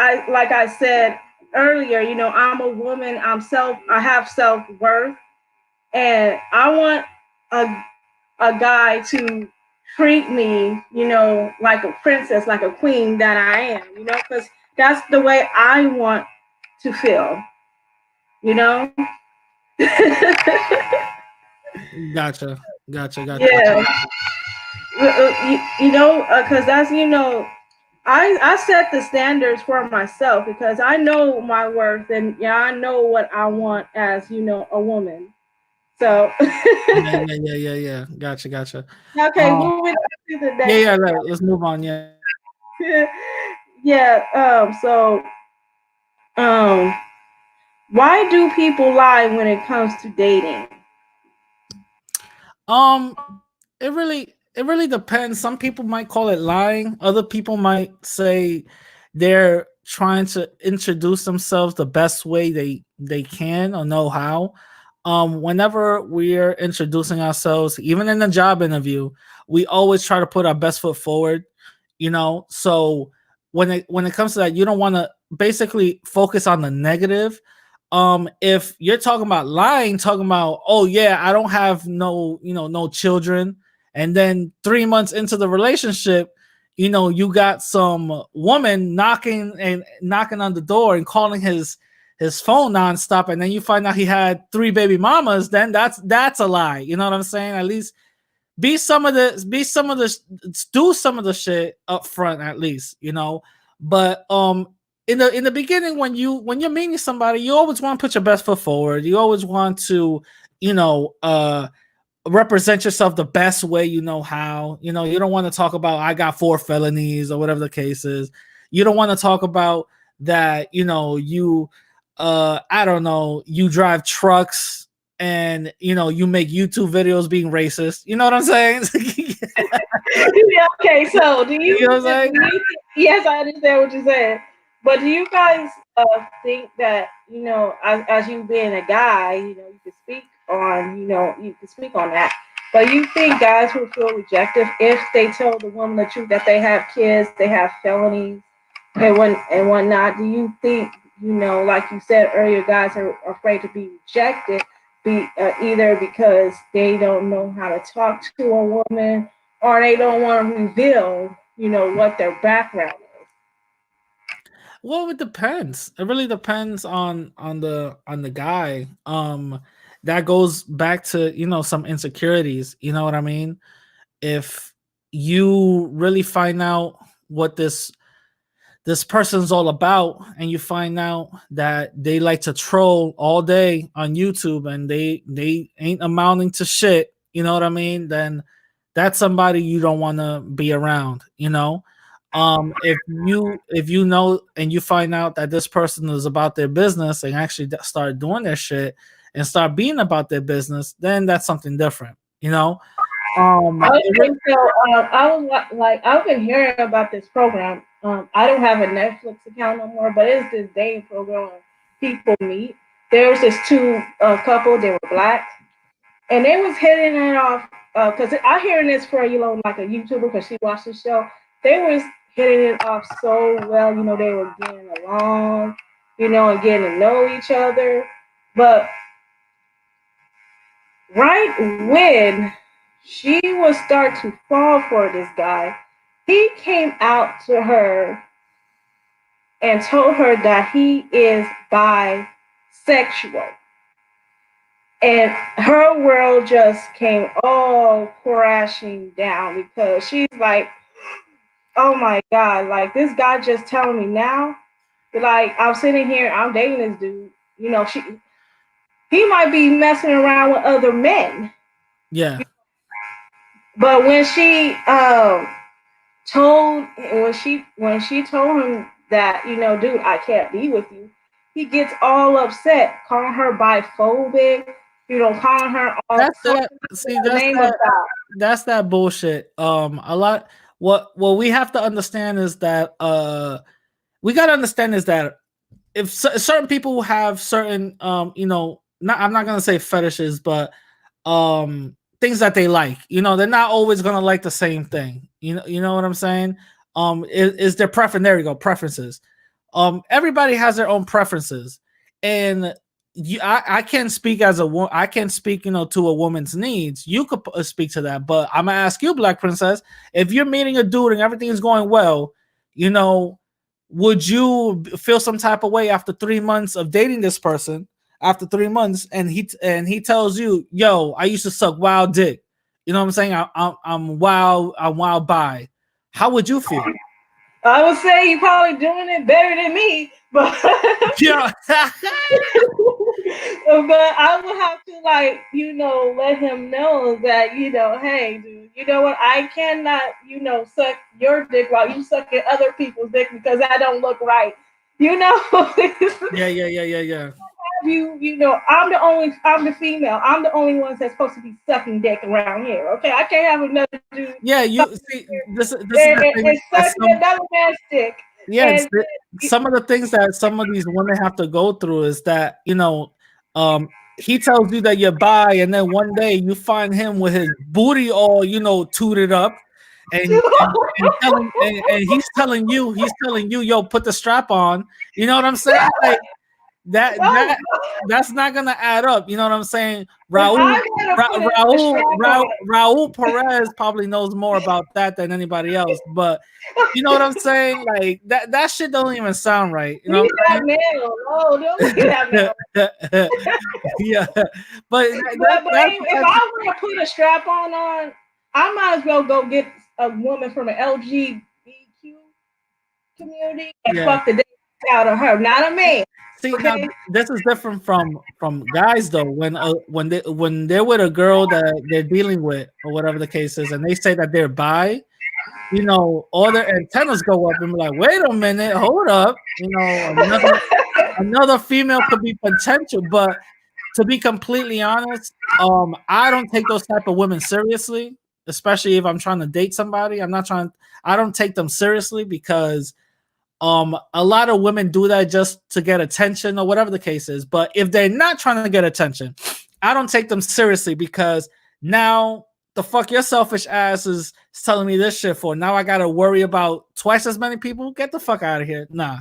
I said earlier. I'm a woman. I have self worth, and I want a a guy to treat me, like a princess, like a queen that I am. Because that's the way I want to feel. You know. Gotcha, gotcha, gotcha. Yeah. Because that's I set the standards for myself because I know my worth and I know what I want as a woman. So Yeah. Gotcha, gotcha. okay, Um, moving on to the yeah, next. yeah. Let's move on. Yeah. Yeah. So um, why do people lie when it comes to dating? Um, it really depends. Some people might call it lying. Other people might say they're trying to introduce themselves the best way they can or know how. Whenever we're introducing ourselves, even in a job interview, we always try to put our best foot forward. So when it comes to that, you don't want to basically focus on the negative. If you're talking about lying, talking about, oh yeah, I don't have no children, and then 3 months into the relationship, you got some woman knocking on the door and calling his phone nonstop, and then you find out he had 3 baby mamas, then that's a lie. You know what I'm saying? At least do some of the shit up front at least. But in the beginning, when you're meeting somebody, you always want to put your best foot forward. You always want to you know uh represent yourself the best way you know how. You don't want to talk about I got 4 felonies or whatever the case is. You don't want to talk about that. You I don't know, you drive trucks and you make YouTube videos being racist. You know what I'm saying? Yeah, okay, so You know what I'm saying? yes, I understand what you're saying, but do you guys think that as you being a guy, you can speak on that, but you think guys will feel rejected if they tell the woman the truth that they have kids, they have felonies, and whatnot? Do you think like you said earlier, guys are afraid to be rejected, either because they don't know how to talk to a woman or they don't want to reveal, what their background is. Well, it depends. It really depends on the guy. That goes back to some insecurities. You know what I mean? If you really find out what this person's all about, and you find out that they like to troll all day on YouTube and they ain't amounting to shit, you know what I mean? Then that's somebody you don't want to be around, you know? If you know and you find out that this person is about their business and actually start doing their shit and start being about their business, then that's something different, you know? Okay, so I was like, I've been hearing about this program. I don't have a Netflix account no more, but it's this dating program where people meet. There was this two couple, they were black, and they was hitting it off. Because I hearing this for like a YouTuber because she watched the show. They was hitting it off so well. They were getting along. And getting to know each other. But right when she was start to fall for this guy, he came out to her and told her that he is bisexual. And her world just came all crashing down because she's like, oh my God, like this guy just telling me now, like I'm sitting here, I'm dating this dude, he might be messing around with other men. Yeah. But when she told him that, dude, I can't be with you, he gets all upset, calling her biphobic, calling her all That's sorts that. See, in the name of God. that's that bullshit. A lot. What we have to understand is that we got to understand is that if certain people have certain not, I'm not gonna say fetishes, but things that they like. They're not always gonna like the same thing. You know what I'm saying? Is their preference? There you go, preferences. Everybody has their own preferences, and I can't speak as a woman. I can't speak, to a woman's needs. You could speak to that, but I'm gonna ask you, Black Princess, if you're meeting a dude and everything is going well, you know, would you feel some type of way after 3 months of dating this person? After 3 months, and he tells you, "Yo, I used to suck wild dick." You know what I'm saying? I'm wild. I'm wild by. How would you feel? I would say he probably doing it better than me, but Yeah. but I would have to let him know that hey, dude, you know what? I cannot suck your dick while you sucking other people's dick because that don't look right. You know. Yeah. I'm the female. I'm the only one that's supposed to be sucking dick around here. Okay, I can't have another dude Yeah, you see, this is the and thing. That sucking another man's dick. yeah, And some of the things that some of these women have to go through is that he tells you that you're bi, and then one day you find him with his booty all tooted up, and he's telling you, yo, put the strap on. You know what I'm saying? Like that oh, that that's not gonna add up. You know what I'm saying? if Raul I gotta Ra- put a Raul strap Ra- on, Raul Perez probably knows more about that than anybody else. But you know what I'm saying? Like that shit don't even sound right. You know leave what that man alone. Don't leave that man I'm saying? Yeah, but But if I were to put a strap on, I might as well go get a woman from the LGBTQ community and yeah. fuck the dick out of her, not a man. See, now Okay. this is different from guys though. When they're with a girl that they're dealing with or whatever the case is, and they say that they're bi, all their antennas go up and be like, wait a minute, hold up. Another female could be potential, but to be completely honest, I don't take those type of women seriously, especially if I'm trying to date somebody. I don't take them seriously because a lot of women do that just to get attention or whatever the case is. But if they're not trying to get attention, I don't take them seriously because now the fuck your selfish ass is telling me this shit for. Now I gotta worry about twice as many people. Get the fuck out of here. Nah.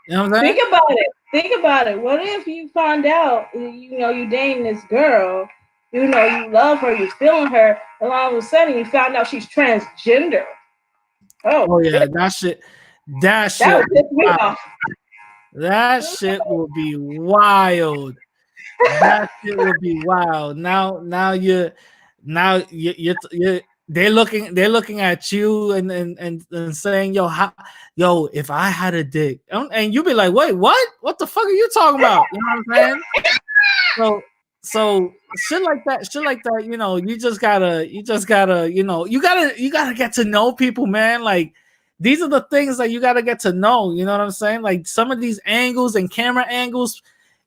You know what I'm saying? Think about it. Think about it. What if you find out, you dating this girl, you love her, you feeling her, and all of a sudden you found out she's transgender. Oh Oh yeah, shit. that shit. That That shit. would piss me off. That shit will be wild. That shit would be wild. Now, they're looking at you and saying, yo, if I had a dick, and you be like, wait, what the fuck are you talking about? You know what I'm saying? So shit like that, you gotta get to know people, man. Like these are the things that you gotta get to know. You know what I'm saying? Like some of these angles and camera angles,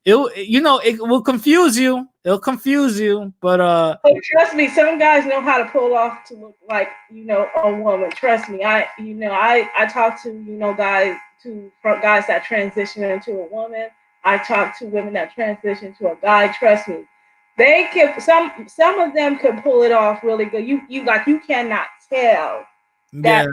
it will confuse you. It'll confuse you, but But trust me, some guys know how to pull off to look like a woman. Trust me, I talk to guys that transition into a woman. I talk to women that transition to a guy. Trust me, they can. Some of them could pull it off really good. You cannot tell yeah.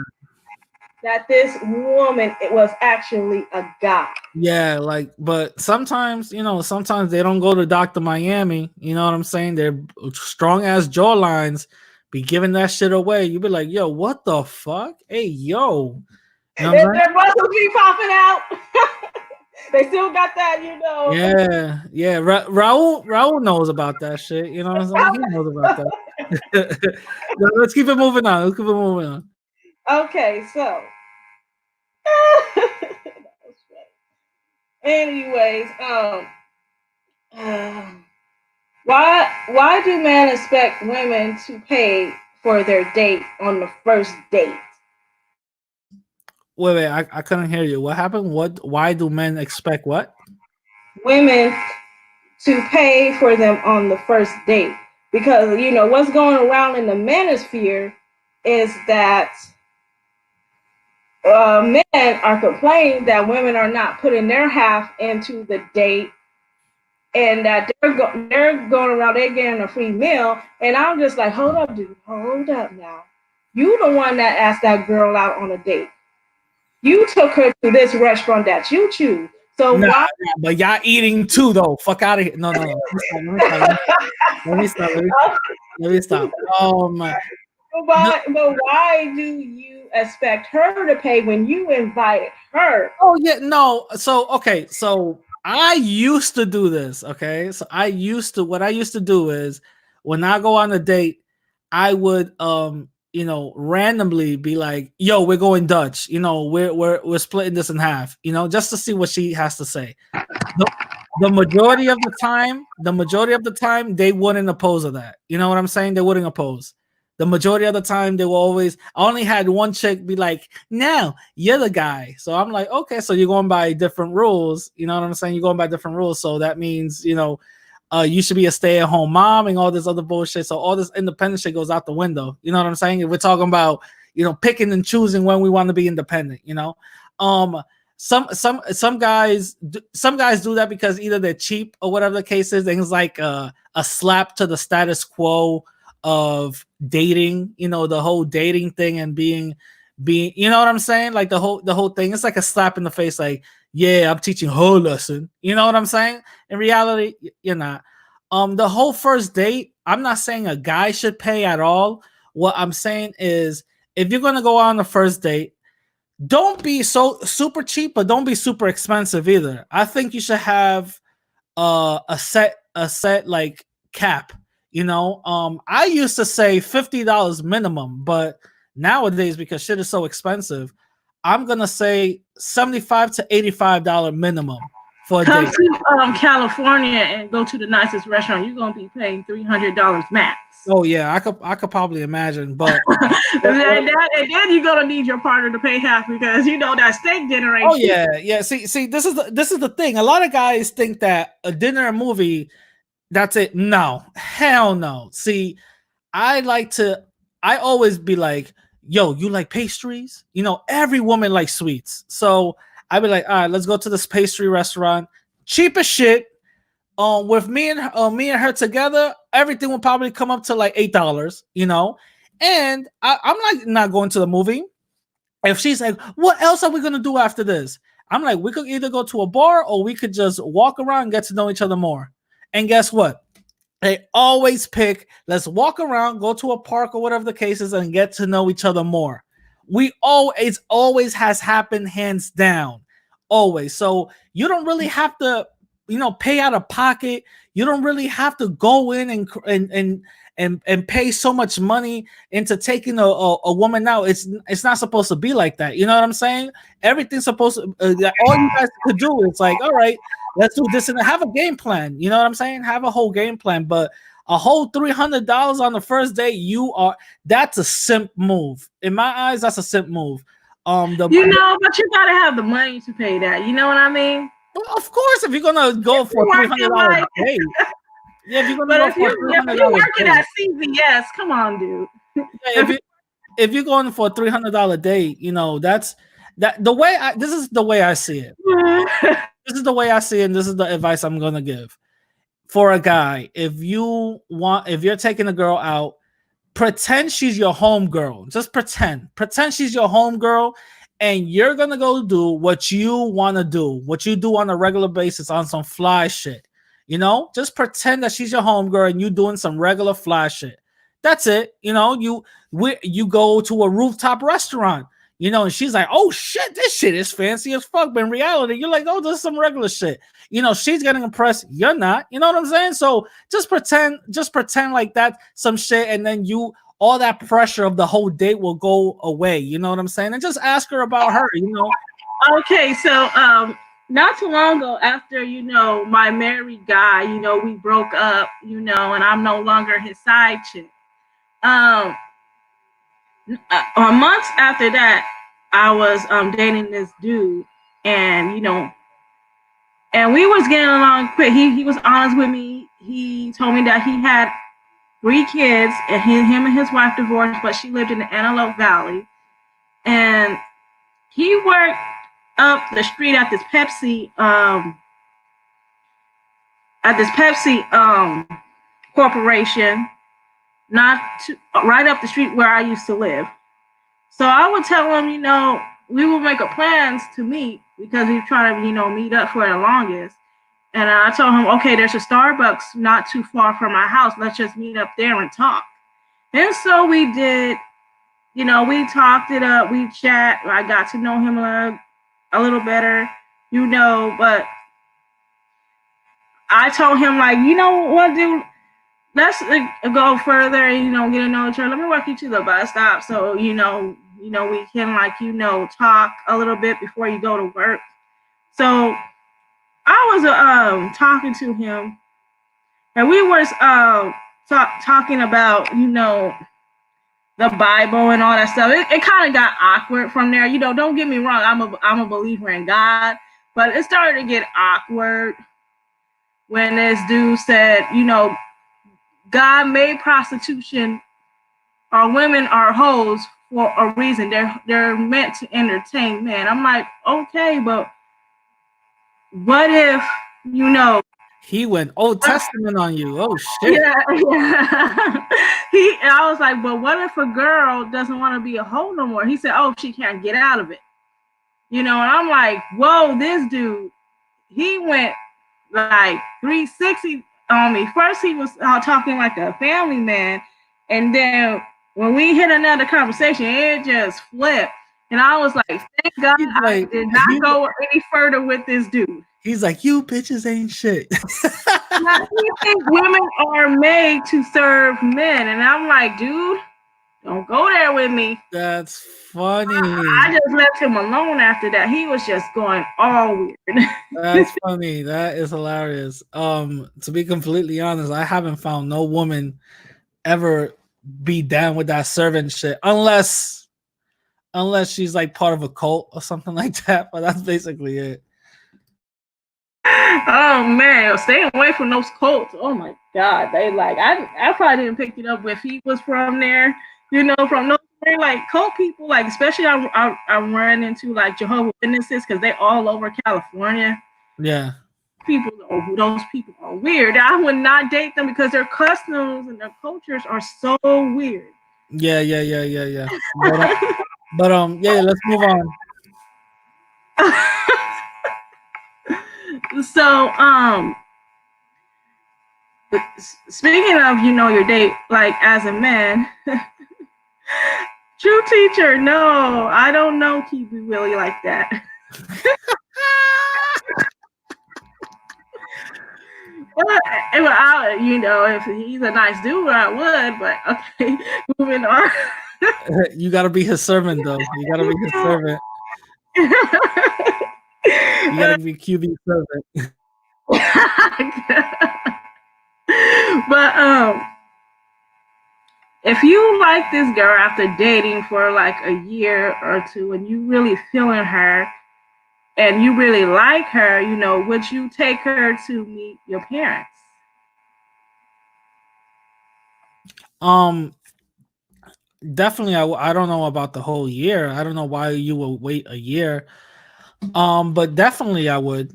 that this woman it was actually a guy. Yeah, like, but sometimes they don't go to Dr. Miami. You know what I'm saying? They're strong ass jawlines, be giving that shit away. You be like, yo, what the fuck? Hey, yo. You know what I'm saying? Their muscles be popping out. They still got that, Yeah, yeah. Raul knows about that shit. You know what I'm saying? He knows about that. Let's keep it moving on. Let's keep it moving on. Okay, so anyways, uh, why do men expect women to pay for their date on the first date? Wait, I couldn't hear you. What happened? Why do men expect what? Women to pay for them on the first date because what's going around in the manosphere is that men are complaining that women are not putting their half into the date and that they're going around, they're getting a free meal. And I'm just like, hold up, dude, hold up now. You the one that asked that girl out on a date. You took her to this restaurant that you choose. So Nah, why? but y'all eating too though. Fuck out of here. No. Let me stop. Let me stop. But why do you expect her to pay when you invited her? Oh yeah, no. So okay, so I used to do this. Okay, so what I used to do is when I go on a date, I would randomly be like, "Yo, we're going Dutch. We're splitting this in half. Just to see what she has to say." The, the majority of the time, they wouldn't oppose of that. You know what I'm saying? They wouldn't oppose. The majority of the time, they will always. I only had one chick be like, "No, you're the guy." So I'm like, "Okay, so you're going by different rules." You know what I'm saying? You're going by different rules. So that means you should be a stay-at-home mom and all this other bullshit. So all this independent shit goes out the window. You know what I'm saying? If we're talking about picking and choosing when we want to be independent. Some guys do that because either they're cheap or whatever the case is. Things like a slap to the status quo of dating, the whole dating thing and being, you know what I'm saying? Like the whole thing. It's like a slap in the face. Like, yeah, I'm teaching her lesson. You know what I'm saying? In reality, you're not. The whole first date, I'm not saying a guy should pay at all. What I'm saying is, if you're gonna go on the first date, don't be so super cheap, but don't be super expensive either. I think you should have a set like cap. I used to say $50 minimum, but nowadays because shit is so expensive, I'm gonna say $75 to $85 minimum for a Come date. to California and go to the nicest restaurant. You're gonna be paying $300 max. Oh yeah, I could probably imagine, but and then you're gonna need your partner to pay half because that steak dinner ain't. Oh yeah. See, this is the thing. A lot of guys think that a dinner and movie, that's it. No, hell no. See, I always be like, yo, you like pastries? Every woman likes sweets. So I'd be like, all right, let's go to this pastry restaurant. Cheap as shit. With me and her together, everything will probably come up to like $8, And I'm like not going to the movie. If she's like, what else are we gonna do after this? I'm like, we could either go to a bar or we could just walk around and get to know each other more. And guess what? They always pick, let's walk around, go to a park or whatever the case is, and get to know each other more. We always has happened hands down. always. So you don't really have to, pay out of pocket. You don't really have to go in and pay so much money into taking a woman out. It's not supposed to be like that. You know what I'm saying? Everything's supposed to, all you guys could do is like, all right, let's do this and have a game plan. You know what I'm saying? Have a whole game plan. But a whole $300 on the first day, that's a simp move. In my eyes, that's a simp move. But you gotta have the money to pay that. You know what I mean? Well, of course, if you're gonna go for $300 a day, yeah, if you're gonna go for $300 if you're working at CVS, come on, dude. Yeah, if you're going for a $300 day, that's the way. This is the way I see it. This is the way I see it, and this is the advice I'm gonna give for a guy. If you're taking a girl out, pretend she's your home girl. Just pretend she's your home girl, and you're gonna go do what you want to do, what you do on a regular basis on some fly shit. Just pretend that she's your home girl and you doing some regular fly shit. That's it. You go to a rooftop restaurant, and she's like, oh shit, this shit is fancy as fuck. But in reality, you're like, oh, this is some regular shit. She's getting impressed. You're not. You know what I'm saying? So just pretend like that, some shit, and then all that pressure of the whole date will go away. You know what I'm saying? And just ask her about her. Okay, so not too long ago, after my married guy, we broke up, and I'm no longer his side chick. Months after that, I was dating this dude, and and we was getting along quick. He was honest with me. He told me that he had 3 kids, and him and his wife divorced, but she lived in the Antelope Valley, and he worked up the street at this Pepsi corporation, right up the street where I used to live. So I would tell him, we would make a plans to meet because we try to, meet up for the longest. And I told him, okay, there's a Starbucks not too far from my house. Let's just meet up there and talk. And so we did. We talked it up. We chat. I got to know him a little better, but I told him, like, you know what, dude? Let's go further and, get to know each other. Let me walk you to the bus stop so, we can, talk a little bit before you go to work. So I was talking to him, and we were talking about, the Bible and all that stuff. It kind of got awkward from there. Don't get me wrong. I'm a believer in God, but it started to get awkward when this dude said, God made prostitution or women are hoes for a reason. They're meant to entertain men. I'm like, okay, but what if, he went Old Testament on you. Oh shit. Yeah. I was like, but what if a girl doesn't want to be a hoe no more? He said, oh, she can't get out of it. And I'm like, whoa, this dude, he went like 360 on me. First, he was talking like a family man. And then when we hit another conversation, it just flipped. And I was like, thank God I did not go any further with this dude. He's like, you bitches ain't shit. You think women are made to serve men. And I'm like, dude, don't go there with me. That's funny. I just left him alone after that. He was just going all weird. That's funny. That is hilarious. To be completely honest, I haven't found no woman ever be down with that servant shit unless she's like part of a cult or something like that. But that's basically it. Oh man, staying away from those cults. Oh my God, they I probably didn't pick it up if he was from there. From those like cult people, like especially I run into like Jehovah's Witnesses because they're all over California. Yeah, those people are weird. I would not date them because their customs and their cultures are so weird. Yeah. But yeah, let's move on. So, speaking of, your date, like as a man, true teacher, no, I don't know Kiwi Willie like that. If he's a nice dude, I would. But okay, moving on. You gotta be his servant though. You gotta be his servant. You gotta be QB servant. But if you like this girl after dating for like a year or two, and you really feeling her, and you really like her, would you take her to meet your parents? Um, definitely. I don't know about the whole year. I don't know why you will wait a year. But definitely I would.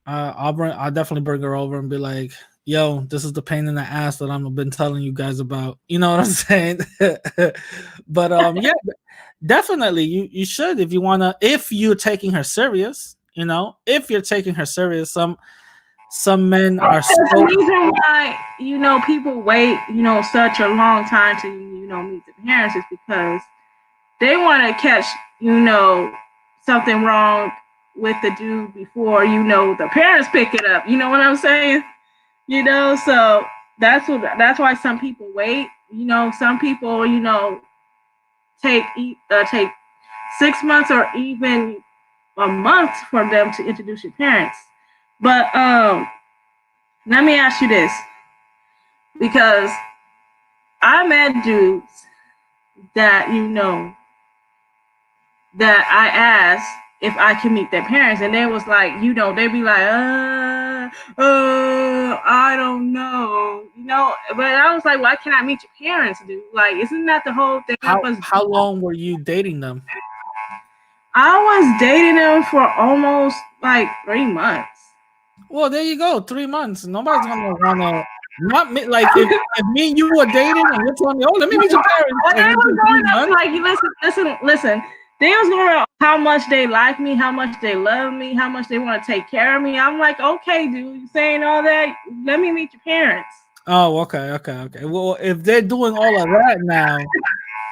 I'll definitely bring her over and be like, "Yo, this is the pain in the ass that I've been telling you guys about." You know what I'm saying? But yeah, definitely you should if you wanna. If you're taking her serious, if you're taking her serious, some men are The so. reason why people wait such a long time to meet the parents is because they want to catch something wrong with the dude before the parents pick it up. You know what I'm saying? So that's why some people wait. Some people take 6 months or even a month for them to introduce your parents. But let me ask you this, because I met dudes that that I asked if I can meet their parents, and they was like, they be like, I don't know, But I was like, why can't I meet your parents, dude? Like, isn't that the whole thing of us? How long were you dating them? I was dating them for almost like 3 months. Well, there you go. 3 months. Nobody's gonna wanna not me. Like if me and you were dating and you're telling me, "Oh, let me meet your parents," Well, and they it's was been going three up months. like, listen. They was going up how much they like me, how much they love me, how much they want to take care of me. I'm like, okay, dude, you saying all that? Let me meet your parents. Oh, okay. Well, if they're doing all of that now,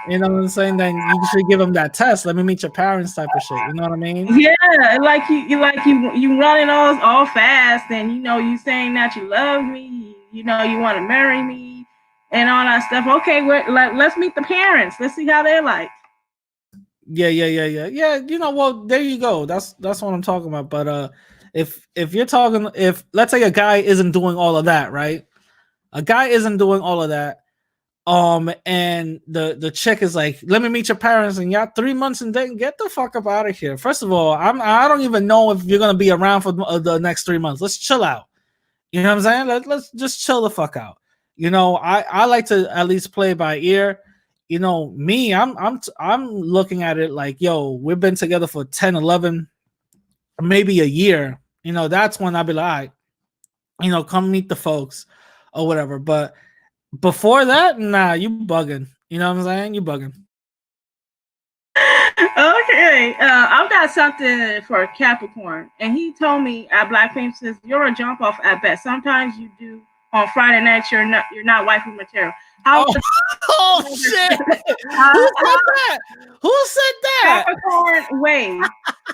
you know what I'm saying, then you should give them that test. Let me meet your parents, type of shit. You know what I mean? Yeah, like you running all fast, and you saying that you love me, you want to marry me, and all that stuff. Okay, let's meet the parents. Let's see how they're like. Yeah. Well, there you go. That's what I'm talking about. But if you're talking, if let's say a guy isn't doing all of that, right? A guy isn't doing all of that. And the chick is like, let me meet your parents, and y'all 3 months and then get the fuck up out of here. First of all, I don't even know if you're gonna be around for the next 3 months. Let's chill out. You know what I'm saying? Let's just chill the fuck out. I like to at least play by ear. Me, I'm looking at it like, yo, we've been together for 10, 11, maybe a year. That's when I'll be like, all right, come meet the folks or whatever. But before that, nah, you bugging. You know what I'm saying? You bugging. Okay, I've got something for Capricorn, and he told me at Black Fame says you're a jump off at best. Sometimes you do on Friday nights. You're not wifey material. How Oh, oh shit! Who said that? Who said that? Capricorn way?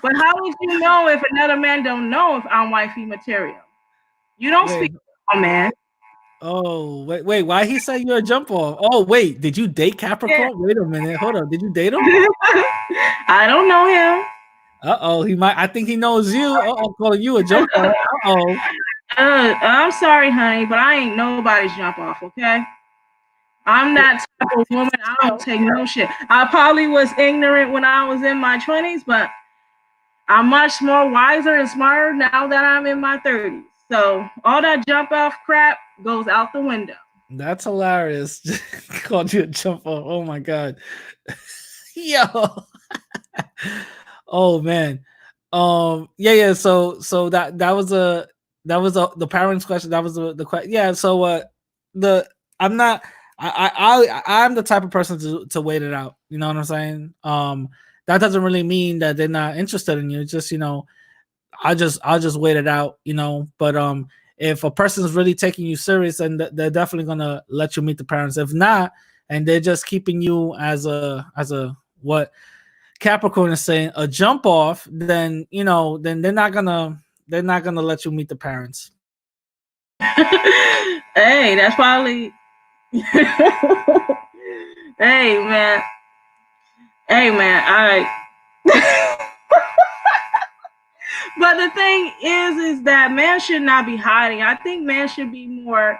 But how would you know if another man don't know if I'm wifey material? You don't Wait. speak, oh man. Oh, wait. Why he said you're a jump off? Oh, wait. Did you date Yeah. Capricorn? Wait a minute. Hold on. Did you date him? I don't know him. He might. I think he knows you. Calling you a jump off. I'm sorry, honey, but I ain't nobody's jump off. Okay. I'm that type of woman. I don't take no shit. I probably was ignorant when I was in my 20s, but I'm much more wiser and smarter now that I'm in my 30s. So all that jump off crap goes out the window. That's hilarious. Called you a jump off. Oh my god. Yo. Oh man. Yeah. So that was the parents question. That was the question. Yeah. So the I'm not. I'm the type of person to wait it out. You know what I'm saying? That doesn't really mean that they're not interested in you. It's just I'll just wait it out. But if a person is really taking you serious, and they're definitely gonna let you meet the parents. If not, and they're just keeping you as a what Capricorn is saying, a jump off, then then they're not gonna let you meet the parents. Hey, that's probably. Hey man, hey man, all right. But the thing is that man should not be hiding. I think man should be more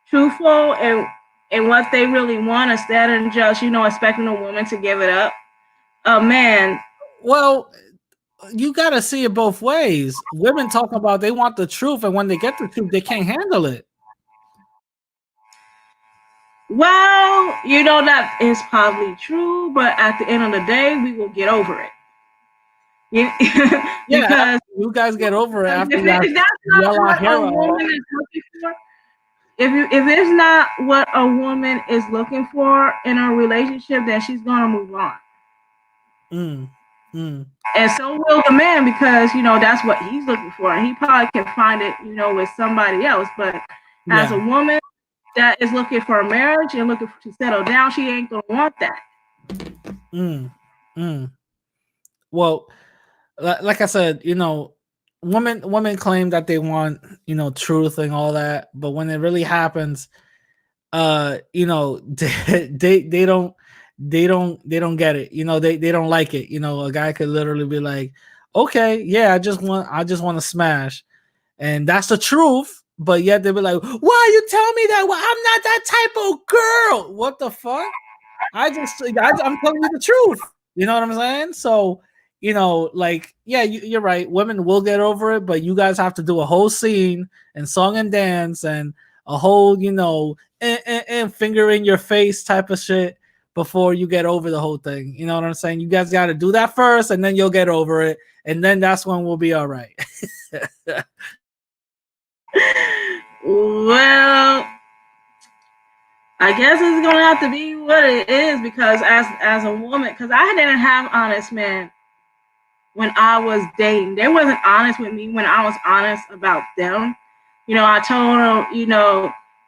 truthful and what they really want instead of just expecting a woman to give it up. A man. Well, you got to see it both ways. Women talk about they want the truth, and when they get the truth, they can't handle it. Well, that is probably true, but at the end of the day, we will get over it. Yeah, because you guys get over it after if that's not yell our what hair a woman off. is looking for, if it's not what a woman is looking for in a relationship, then she's gonna move on. And so will the man because that's what he's looking for, and he probably can find it with somebody else. But as a woman that is looking for a marriage and looking to settle down, she ain't gonna want that. Well, like I said, women claim that they want truth and all that, but when it really happens, they don't get it. They don't like it. A guy could literally be like, okay, yeah, I just want to smash, and that's the truth. But yet they'll be like, why you tell me that? Well, I'm not that type of girl. What the fuck? I'm telling you the truth. You know what I'm saying? So, you're right. Women will get over it, but you guys have to do a whole scene and song and dance and a whole, and finger in your face type of shit before you get over the whole thing. You know what I'm saying? You guys got to do that first, and then you'll get over it, and then that's when we'll be all right. Well, I guess it's gonna have to be what it is because as a woman, because I didn't have honest men when I was dating. They wasn't honest with me when I was honest about them. I told them,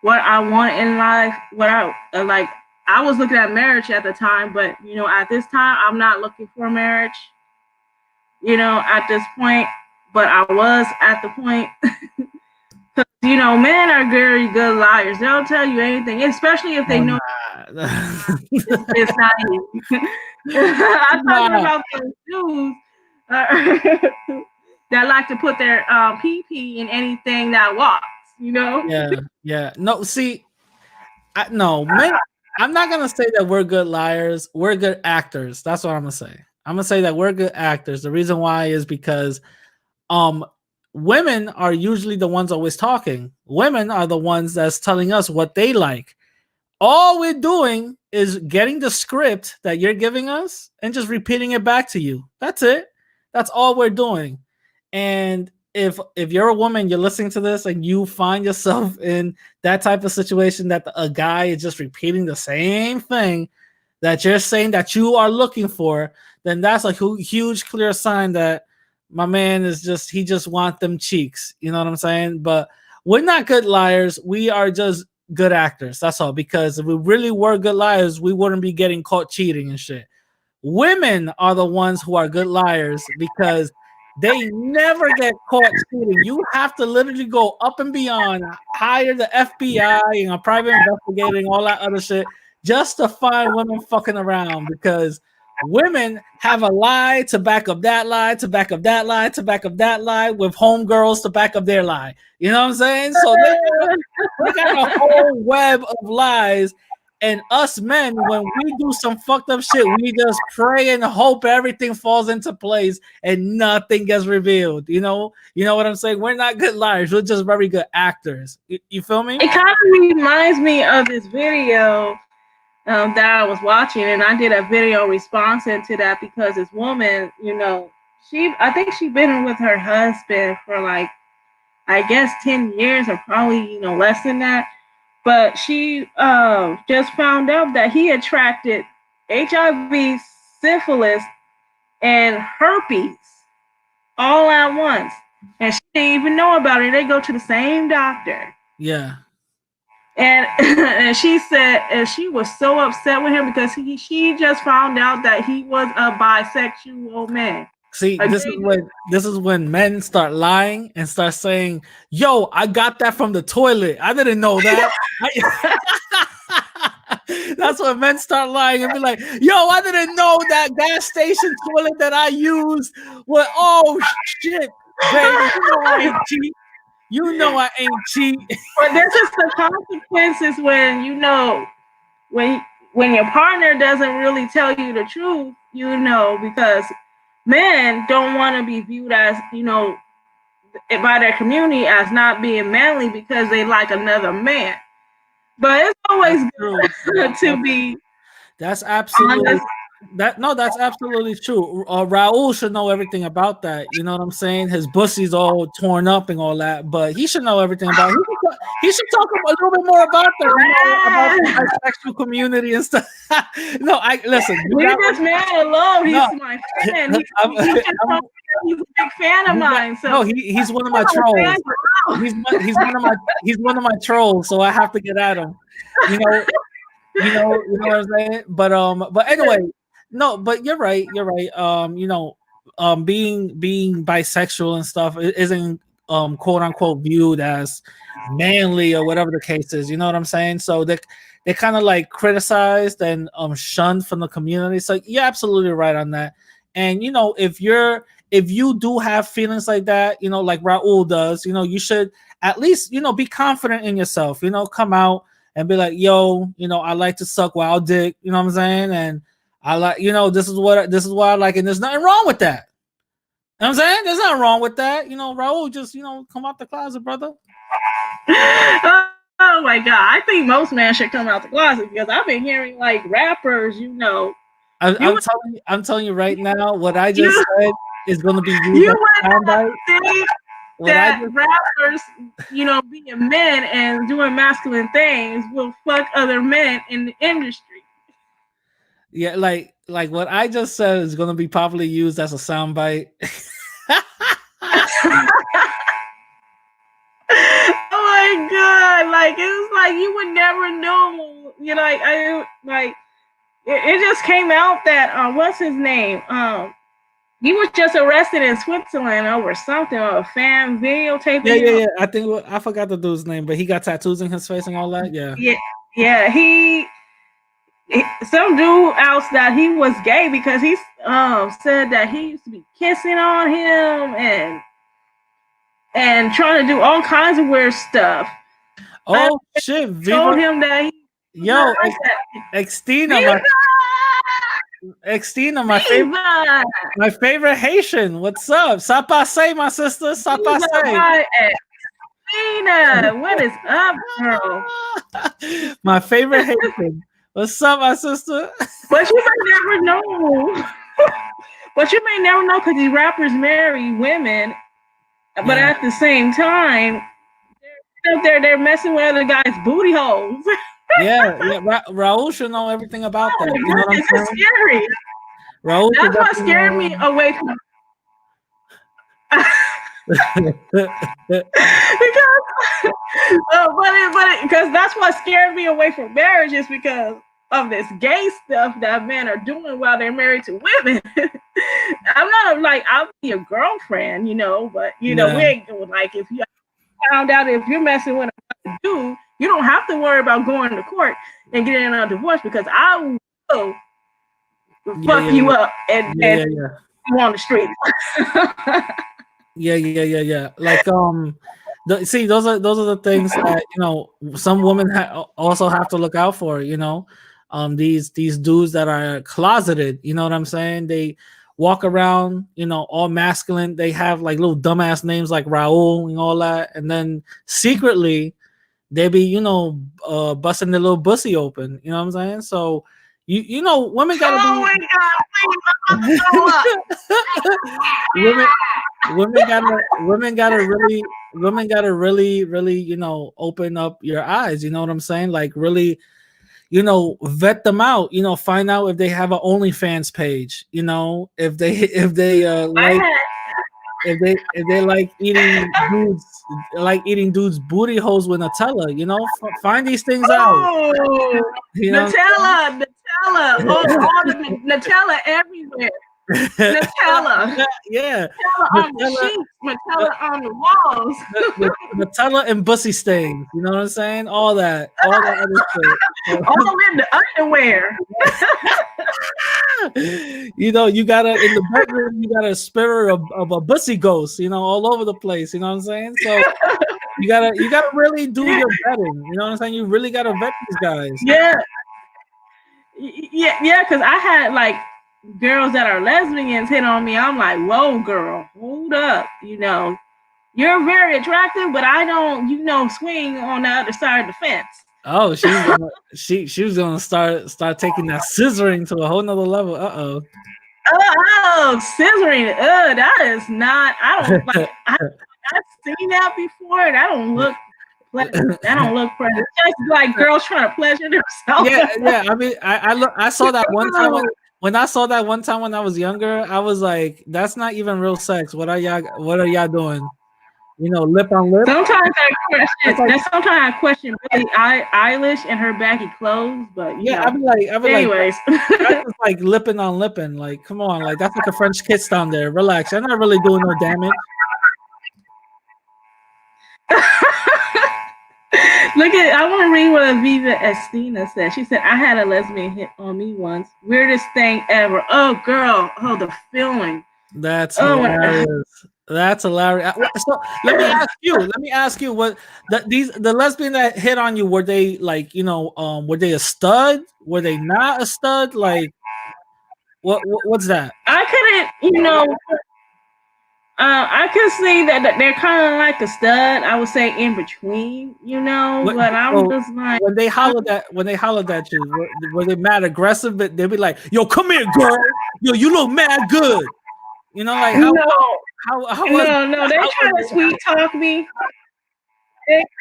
what I want in life, what I like. I was looking at marriage at the time, but at this time, I'm not looking for marriage. At this point, but I was at the point. Men are very good liars. They'll tell you anything, especially if they know it's not you. I'm talking about those dudes that like to put their pee in anything that walks. Yeah. No, see, men. I'm not gonna say that we're good liars. We're good actors. That's what I'm gonna say. I'm gonna say that we're good actors. The reason why is because women are usually the ones always talking. Women are the ones that's telling us what they like. All we're doing is getting the script that you're giving us and just repeating it back to you. That's it. That's all we're doing. And if you're a woman, you're listening to this and you find yourself in that type of situation that a guy is just repeating the same thing that you're saying that you are looking for, then that's a huge clear sign that my man is he just want them cheeks. You know what I'm saying? But we're not good liars. We are just good actors. That's all. Because if we really were good liars, we wouldn't be getting caught cheating and shit. Women are the ones who are good liars because they never get caught cheating. You have to literally go up and beyond, hire the FBI and a private investigator and all that other shit just to find women fucking around, because women have a lie to back up that lie, to back up that lie, to back up that lie, with homegirls to back up their lie. You know what I'm saying? So they got a whole web of lies. And us men, when we do some fucked up shit, we just pray and hope everything falls into place and nothing gets revealed. You know what I'm saying? We're not good liars. We're just very good actors. You feel me? It kind of reminds me of this video that I was watching, and I did a video responding to that because this woman, I think she's been with her husband for like, I guess 10 years or probably, less than that. But she just found out that he attracted HIV, syphilis, and herpes all at once. And she didn't even know about it. They go to the same doctor. Yeah. And she said, and she was so upset with him because she just found out that he was a bisexual man. See, Like this is when men start lying and start saying, "Yo, I got that from the toilet. I didn't know that." That's when men start lying and be like, "Yo, I didn't know that gas station toilet that I used was oh shit, baby. You know I ain't cheap. You know I ain't cheap." but this is the consequences when when your partner doesn't really tell you the truth, because men don't want to be viewed as, by their community as not being manly because they like another man. But it's always That's true. good to be That's absolutely honest. that's absolutely true. Raul should know everything about that. You know what I'm saying? His pussy's all torn up and all that, but he should know everything about it. He should talk a little bit more about that, about the bisexual community and stuff. No, I listen. Leave this man alone. He's No, my friend. He's a big fan of mine. So no, he's one of my trolls. He's one of my trolls. So I have to get at him. You know what I'm saying? But anyway, no, but you're right. You're right. Being bisexual and stuff isn't quote unquote viewed as manly or whatever the case is. You know what I'm saying? So they kind of like criticized and shunned from the community. So you're absolutely right on that. And if you do have feelings like that, like Raul does, you should at least be confident in yourself. Come out and be like, yo, I like to suck wild dick. You know what I'm saying? And I like, this is what I like, and there's nothing wrong with that. You know what I'm saying? There's nothing wrong with that. Raul, just come out the closet, brother. Oh my god, I think most men should come out the closet because I've been hearing like rappers, I'm telling you right now, what I just said is going to be used. You would think that rappers, being men and doing masculine things will fuck other men in the industry. Yeah, like what I just said is going to be probably used as a soundbite. Oh my god! Like it's like you would never know. It just came out that what's his name? He was just arrested in Switzerland over something, or a fan videotaping. Yeah. I think I forgot the dude's name, but he got tattoos in his face and all that. Yeah. He some dude out that he was gay because he said that he used to be kissing on him and trying to do all kinds of weird stuff. Oh shit! Viva told him that Extina, my favorite Haitian. What's up? Sapase, my sister. Sapase. Extina, what is up, girl? My favorite Haitian. What's up, my sister? But you may never know. Because these rappers marry women, but at the same time, they're messing with other guys' booty holes. Yeah. Raul should know everything about that. You know what I'm saying? Scary. Raul, that's what scared me away from. Because that's what scared me away from marriage is because of this gay stuff that men are doing while they're married to women. I'm not like I'll be your girlfriend, but we ain't going like if you found out if you're messing with a dude, you don't have to worry about going to court and getting a divorce because I will fuck you up and you on the street. Yeah. Like see, those are the things that some women also have to look out for. These dudes that are closeted. You know what I'm saying? They walk around, all masculine. They have like little dumbass names like Raul and all that, and then secretly they be busting their little bussy open. You know what I'm saying? So women gotta be. Oh my God! women gotta really open up your eyes. You know what I'm saying? Like really, vet them out. Find out if they have an OnlyFans page. If they like eating dudes booty holes with Nutella. Find these things out. Nutella. Oh, all the Nutella everywhere. Nutella. Yeah, Nutella on the Nutella, sheets, Nutella on the walls. Nutella and bussy stains. You know what I'm saying? All that other shit. All in the underwear. You know, you gotta in the bedroom, you got a spirit of a bussy ghost, you know, all over the place. You know what I'm saying? So you gotta really do Yeah, your vetting. You know what I'm saying? You really gotta vet these guys. yeah, yeah. Because I had like girls that are lesbians hit on me. I'm like, whoa, girl, hold up. You're very attractive, but I don't, swing on the other side of the fence. Oh, she was gonna start taking that scissoring to a whole nother level. Oh, scissoring. That is not. I don't like. I've seen that before, and I don't look pleasant. I don't look pleasant. It's just like girls trying to pleasure themselves. Yeah. I mean, I saw that one time when I saw that one time when I was younger. I was like, that's not even real sex. What are y'all doing? You know, lip on lip. Sometimes I That's question. like, Sometimes I question Billie Eilish and her baggy clothes, but yeah, I'd be like, Anyways. that's just like lipping on lipping. Like, come on, like that's like a French kiss down there. Relax. You're not really doing no damage. Look at. I want to read what Aviva Estina said. She said, "I had a lesbian hit on me once. Weirdest thing ever. Oh, girl. Oh, the feeling. That's Oh, hilarious. That's hilarious. So let me ask you what the lesbian that hit on you, were they like, were they a stud? Were they not a stud? Like what's that? I couldn't. I could see that they're kind of like a stud. I would say in between. What, But I'm so just like, when they hollered at you, were they mad aggressive? But they'd be like, "Yo, come here, girl. Yo, you look mad good." You know, like no, how was no. They how try was to sweet talk me.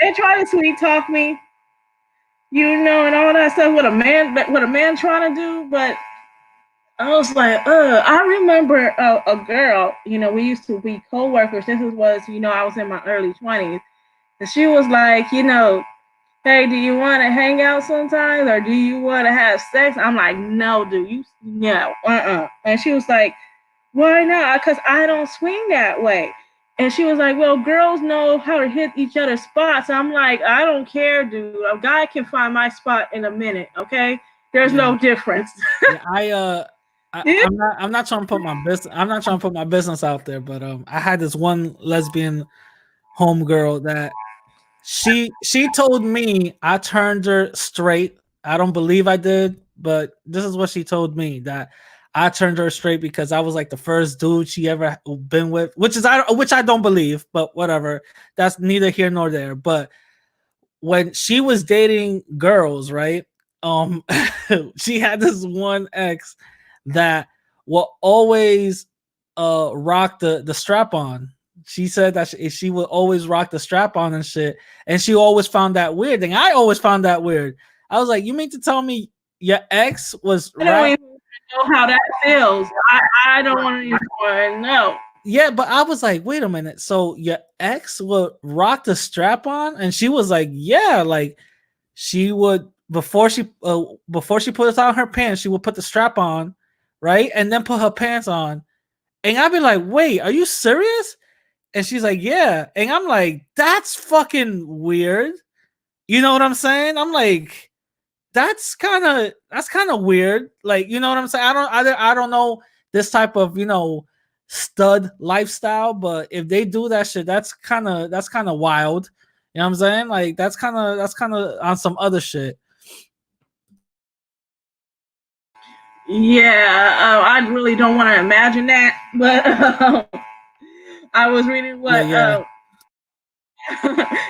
They try to sweet talk me. And all that stuff. What a man trying to do, but I was like, I remember a girl, we used to be co-workers. I was in my early 20s. And she was like, hey, do you want to hang out sometimes or do you want to have sex? I'm like, no, dude, And she was like, why not? Because I don't swing that way. And she was like, well, girls know how to hit each other's spots. I'm like, I don't care, dude. A guy can find my spot in a minute, okay? There's yeah. no difference. Yeah, I'm not trying to put my business. I'm not trying to put my business out there, but I had this one lesbian homegirl that she told me I turned her straight. I don't believe I did, but this is what she told me, that I turned her straight because I was like the first dude she ever been with, which I don't believe, but whatever. That's neither here nor there. But when she was dating girls, right? Um, she had this one ex that will always rock the strap on. She said that she would always rock the strap on and shit, and she always found that weird. And I always found that weird. I was like, you mean to tell me your ex was I don't rap? even know how that feels. I don't want to even know. Yeah, but I was like, wait a minute. So your ex would rock the strap on, and she was like, yeah, like she would before she put on her pants, she would put the strap on, right, and then put her pants on. And I'd be like, wait, are you serious? And she's like, yeah. And I'm like, that's fucking weird. You know what I'm saying? I'm like, that's kind of weird. Like, you know what I'm saying? I don't know this type of, stud lifestyle, but if they do that shit, that's kind of wild. You know what I'm saying? Like that's kind of on some other shit. Yeah, I really don't want to imagine that, but I was reading Yeah, what yeah.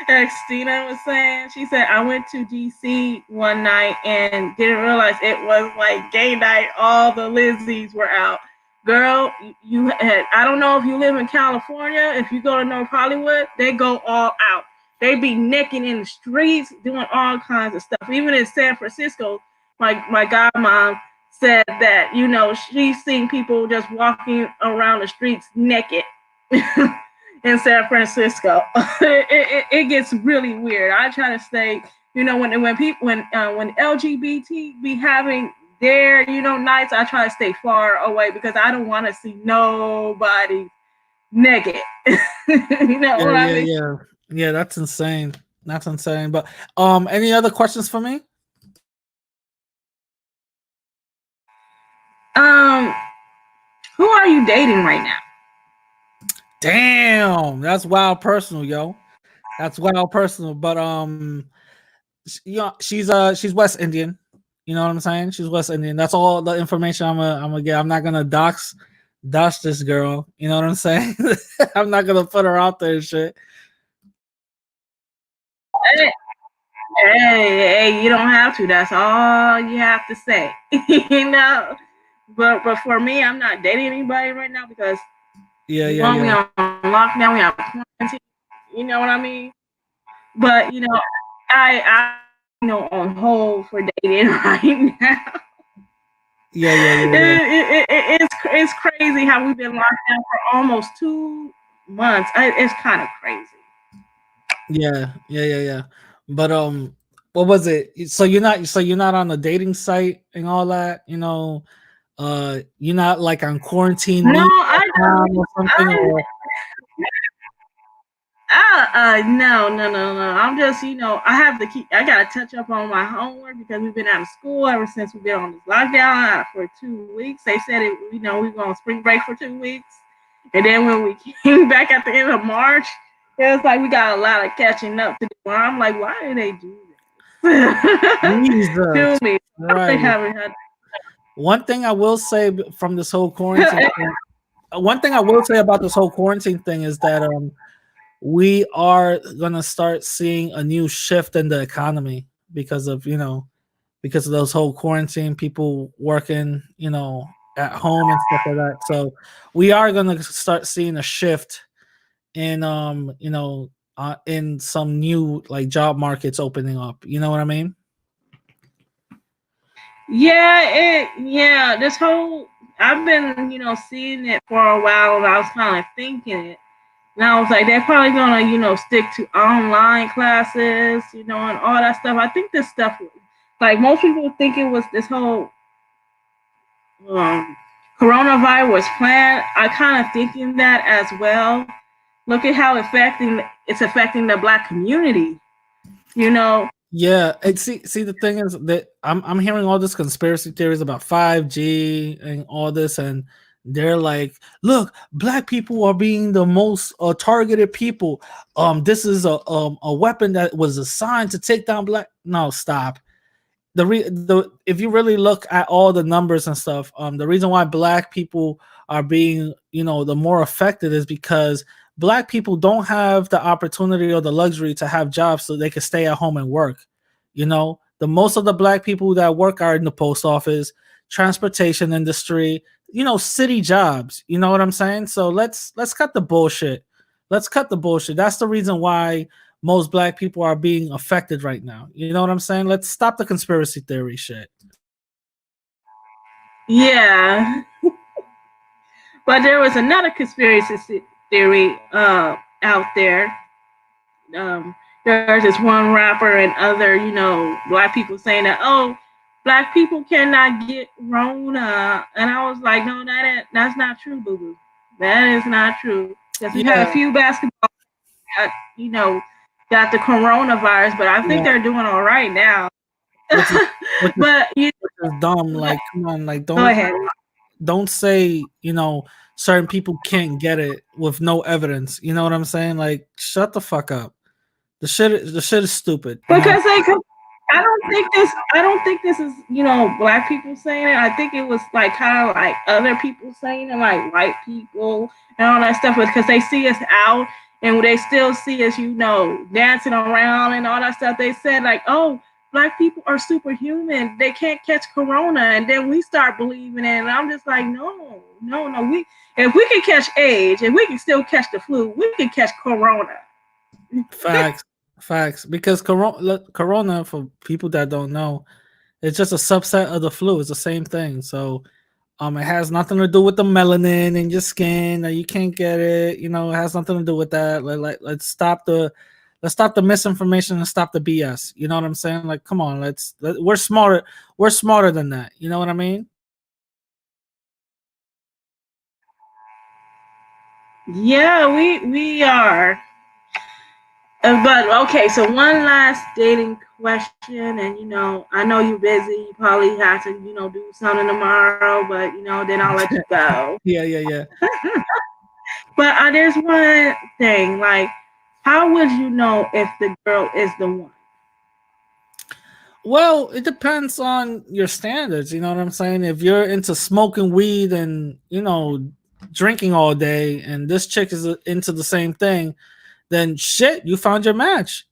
Christina was saying. She said, I went to DC one night and didn't realize it was like gay night. All the Lizzies were out. Girl, I don't know if you live in California. If you go to North Hollywood, they go all out. They be necking in the streets, doing all kinds of stuff. Even in San Francisco, my godmom said that, she's seen people just walking around the streets naked. In San Francisco. It gets really weird. I try to stay, when LGBT when LGBT be having there, nights, I try to stay far away because I don't want to see nobody naked. You know Yeah, what I yeah, mean? yeah, yeah. That's insane. That's insane. But any other questions for me? Um, who are you dating right now? Damn, that's wild personal, yo. That's wild personal. But she's West Indian. You know what I'm saying? She's West Indian. That's all the information I'm gonna get. I'm not gonna dox this girl. You know what I'm saying? I'm not gonna put her out there and shit. Hey, hey, you don't have to. That's all you have to say. you know. But for me, I'm not dating anybody right now because Yeah, yeah, one, we yeah, on lockdown, we have quarantine. You know what I mean? But I on hold for dating right now. yeah, yeah, yeah, yeah. It's crazy how we've been locked down for almost 2 months. It's kind of crazy. Yeah, yeah, yeah, yeah. But what was it? So you're not on the dating site and all that. You're not like on quarantine No, me I don't. or something. I Or no, no, no, no. I'm just, I have to keep. I gotta touch up on my homework because we've been out of school ever since we've been on this lockdown for 2 weeks. They said it. We were on spring break for 2 weeks, and then when we came back at the end of March, it was like we got a lot of catching up to do. And I'm like, why did they do this to Jesus, me? I right. haven't had. One thing I will say from this whole quarantine thing, one thing I will say about this whole quarantine thing is that we are gonna start seeing a new shift in the economy because of those whole quarantine people working, at home and stuff like that. So we are gonna start seeing a shift in in some new like job markets opening up. You know what I mean? Yeah, this whole I've been, seeing it for a while and I was kind of thinking it. And I was like, they're probably gonna, stick to online classes, and all that stuff. I think this stuff like most people think it was this whole um coronavirus plan. I kind of thinking that as well. Look at how it's affecting the black community, you know. Yeah, and see the thing is that I'm hearing all this conspiracy theories about 5G and all this, and they're like, look, black people are being the most targeted people. This is a weapon that was assigned to take down black. No, stop. The if you really look at all the numbers and stuff, the reason why black people are being the more affected is because black people don't have the opportunity or the luxury to have jobs so they can stay at home and work. The most of the black people that work are in the post office, transportation industry, city jobs. You know what I'm saying? So let's cut the bullshit. Let's cut the bullshit. That's the reason why most black people are being affected right now. You know what I'm saying? Let's stop the conspiracy theory shit. Yeah, but there was another conspiracy theory out there. Um, there's this one rapper and other, black people saying that, oh, black people cannot get Rona, and I was like, no, that's not true, boo boo. That is not true because we had a Yeah, few basketball, uh, you know, got the coronavirus, but I think yeah. they're doing all right now. Which is which is but which is dumb. Like, come on, like go don't ahead. don't say certain people can't get it with no evidence. You know what I'm saying? Like, shut the fuck up. The shit is stupid. Because I don't think this is black people saying it. I think it was like kind of like other people saying it, like white people and all that stuff. Because they see us out and they still see us, dancing around and all that stuff. They said like, oh, black people are superhuman. They can't catch corona, and then we start believing it. And I'm just like, no, no, no. If we can catch AIDS and we can still catch the flu, we can catch corona. Facts, facts. Because corona, for people that don't know, it's just a subset of the flu. It's the same thing. So it has nothing to do with the melanin in your skin. Or you can't get it. It has nothing to do with that. Let's stop Let's stop the misinformation and stop the BS. You know what I'm saying? Like, come on, we're smarter. We're smarter than that. You know what I mean? Yeah, we are. But okay, so one last dating question, and I know you're busy. You probably have to, do something tomorrow, but then I'll let you go. Yeah, yeah, yeah. But there's one thing, like, how would you know if the girl is the one? Well, it depends on your standards. You know what I'm saying? If you're into smoking weed and drinking all day, and this chick is into the same thing, then shit, you found your match.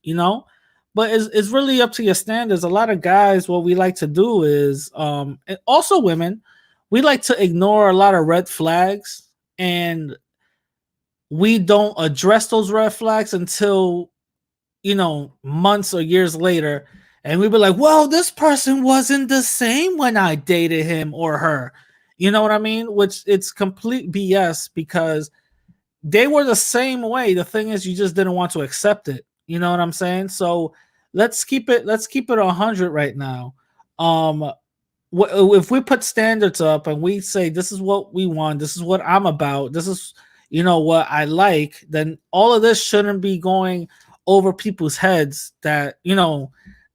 But it's really up to your standards. A lot of guys, what we like to do is, and also women, we like to ignore a lot of red flags, and we don't address those red flags until months or years later, and we'd be like, well, this person wasn't the same when I dated him or her. You know what I mean? Which it's complete BS, because they were the same way. The thing is, you just didn't want to accept it. You know what I'm saying? So let's keep it 100 right now. Um, if we put standards up and we say this is what we want, this is what I'm about, this is what I like, then all of this shouldn't be going over people's heads that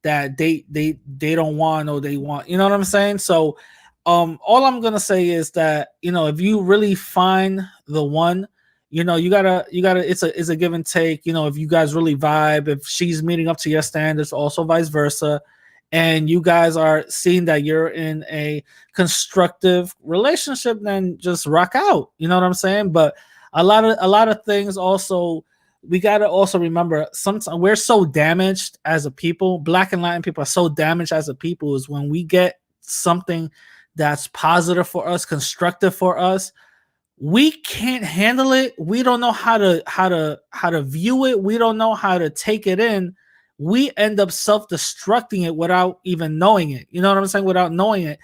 that they don't want, or they want, you know what I'm saying? So all I'm gonna say is that if you really find the one, you gotta it's a give and take. If you guys really vibe, if she's meeting up to your standards, also vice versa, and you guys are seeing that you're in a constructive relationship, then just rock out. You know what I'm saying? But a lot of things also, we got to also remember, sometimes we're so damaged as a people. Black and Latin people are so damaged as a people, is when we get something that's positive for us, constructive for us, we can't handle it. We don't know how to view it. We don't know how to take it in. We end up self-destructing it without even knowing it. You know what I'm saying? Without knowing it,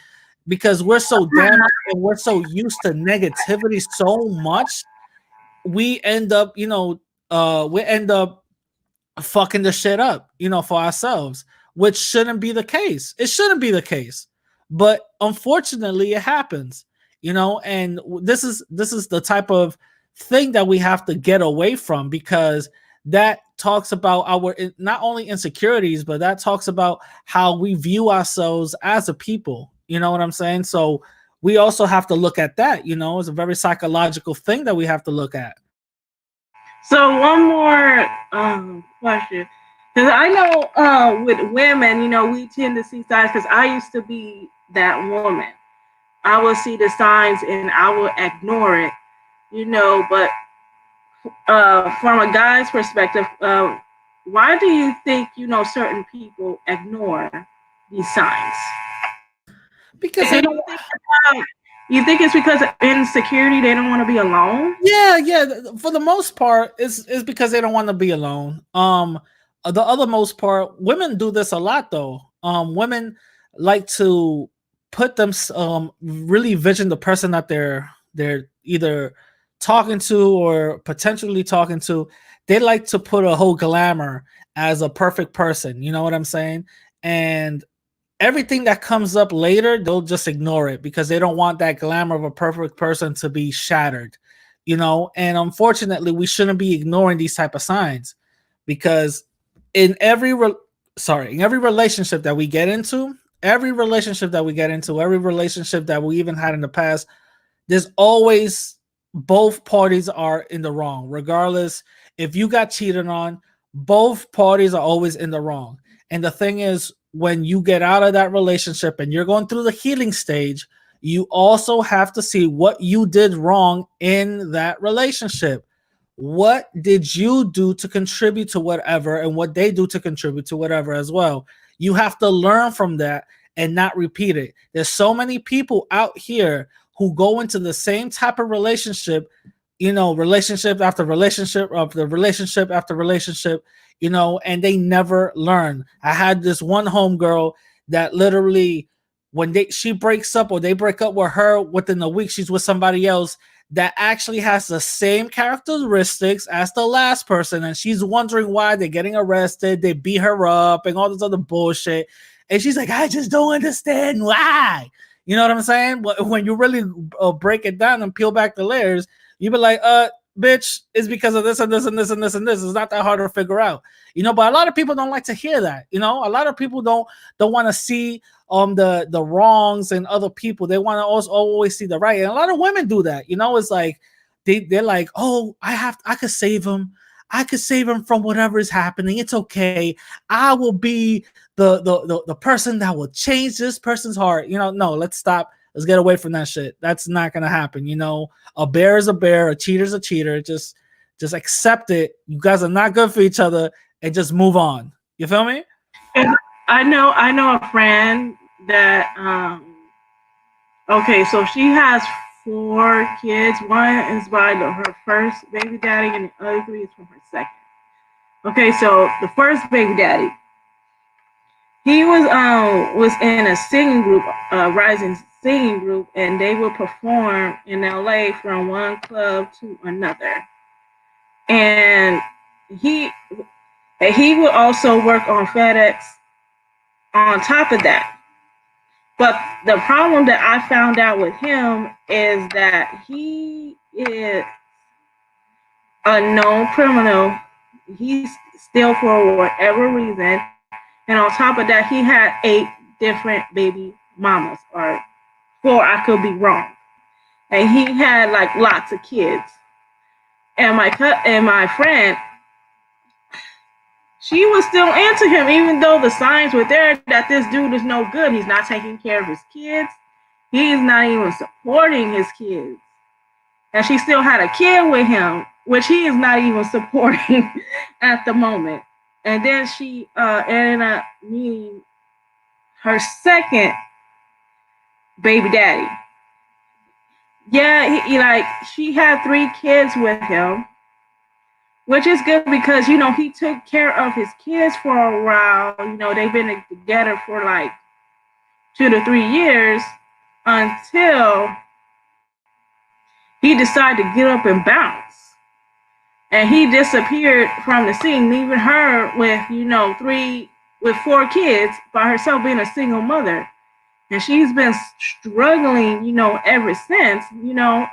because we're so damaged and we're so used to negativity so much, we end up, fucking the shit up, for ourselves, which shouldn't be the case. It shouldn't be the case, but unfortunately, it happens. And this is the type of thing that we have to get away from, because that talks about our not only insecurities, but that talks about how we view ourselves as a people. You know what I'm saying? So we also have to look at that. It's a very psychological thing that we have to look at. So one more question, because I know with women, we tend to see signs. Because I used to be that woman. I will see the signs and I will ignore it, But from a guy's perspective, why do you think certain people ignore these signs? Because Do you think it's because of insecurity? They don't want to be alone. yeah, for the most part, it's because they don't want to be alone. The other most part, women do this a lot though. Women like to put them, really vision the person that they're either talking to or potentially talking to. They like to put a whole glamour as a perfect person. You know what I'm saying? And everything that comes up later, they'll just ignore it, because they don't want that glamour of a perfect person to be shattered. And unfortunately, we shouldn't be ignoring these type of signs, because in every relationship that we get into, every relationship that we even had in the past, there's always, both parties are in the wrong. Regardless if you got cheated on, both parties are always in the wrong. And the thing is, when you get out of that relationship and you're going through the healing stage, you also have to see what you did wrong in that relationship. What did you do to contribute to whatever, and what they do to contribute to whatever as well? You have to learn from that and not repeat it. There's so many people out here who go into the same type of relationship, relationship after relationship after relationship after relationship, and they never learn. I had this one homegirl that literally, when she breaks up or they break up with her, within a week she's with somebody else. that actually has the same characteristics as the last person, and she's wondering why they're getting arrested, they beat her up, and all this other bullshit. And she's like, I just don't understand why. You know what I'm saying? When you really break it down and peel back the layers, you be like, bitch, it's because of this and this and this and this and this. It's not that hard to figure out. But a lot of people don't like to hear that. A lot of people don't want to see the wrongs in other people. They want to also always see the right. And a lot of women do that. It's like they're like, oh, I could save him. I could save him from whatever is happening. It's okay. I will be the person that will change this person's heart. No, let's stop. Let's get away from that shit. That's not gonna happen. A bear is a bear, a cheater's a cheater. Just accept it. You guys are not good for each other, and just move on. You feel me? And I know a friend that okay, so she has 4 kids. One is by her first baby daddy, and the other 3 is from her second. Okay, so the first baby daddy, he was in a singing group, rising singing group, and they would perform in LA from one club to another. And he he would also work on FedEx on top of that. But the problem that I found out with him is that he is a known criminal. He's still for whatever reason. And on top of that, he had 8 different baby mamas, or 4, I could be wrong. And he had like lots of kids. And my friend, she was still into him, even though the signs were there that this dude is no good. He's not taking care of his kids. He's not even supporting his kids. And she still had a kid with him, which he is not even supporting at the moment. And then she ended up meeting her second baby daddy. Yeah, she had 3 kids with him, which is good because he took care of his kids for a while. They've been together for like 2 to 3 years until he decided to get up and bounce. And he disappeared from the scene, leaving her with 4 kids by herself, being a single mother. And she's been struggling, ever since. And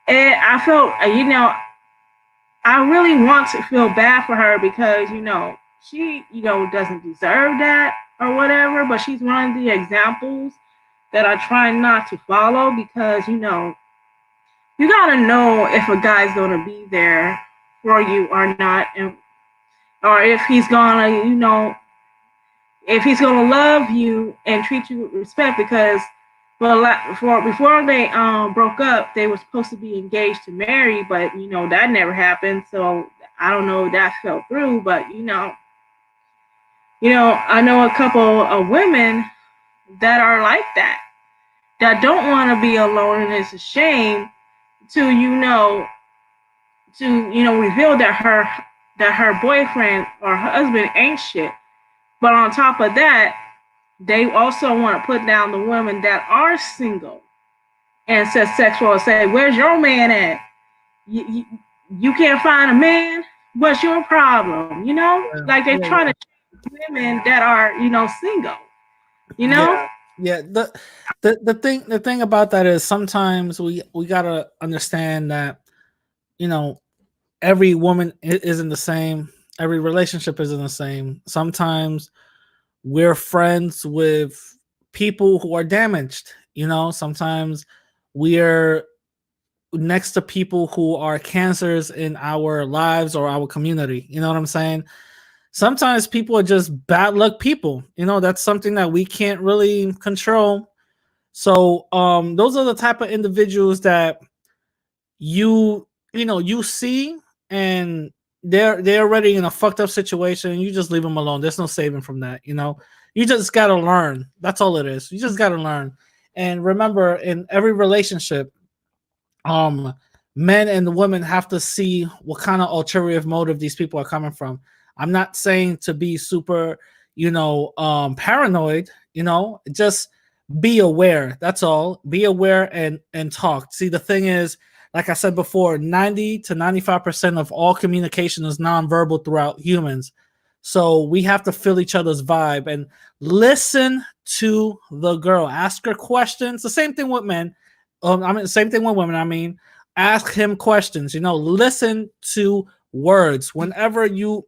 I felt, I really want to feel bad for her because, she, doesn't deserve that or whatever, but she's one of the examples that I try not to follow because, you gotta know if a guy's gonna be there for you or not, or if he's gonna, if he's gonna love you and treat you with respect. Because before they broke up, they were supposed to be engaged to marry, but that never happened. So I don't know if that fell through, but I know a couple of women that are like that don't want to be alone, and it's a shame to reveal that her boyfriend or husband ain't shit. But on top of that, they also want to put down the women that are single and says sexual and say, where's your man at? You can't find a man? What's your problem? Like they're trying to change women that are, single. Yeah. The thing about that is sometimes we gotta understand that, every woman isn't the same. Every relationship isn't the same. Sometimes we're friends with people who are damaged. Sometimes we're next to people who are cancers in our lives or our community. You know what I'm saying? Sometimes people are just bad luck people. That's something that we can't really control. So those are the type of individuals that you see, and they're already in a fucked up situation, and you just leave them alone. There's no saving from that. You just gotta learn. That's all it is. You just gotta learn. And remember, in every relationship, men and women have to see what kind of ulterior motive these people are coming from. I'm not saying to be super paranoid. Just be aware. That's all. Be aware and talk. See, the thing is, like I said before, 90 to 95% of all communication is nonverbal throughout humans. So we have to feel each other's vibe and listen to the girl. Ask her questions. The same thing with men. I mean, same thing with women. I mean, ask him questions. Listen to words. Whenever you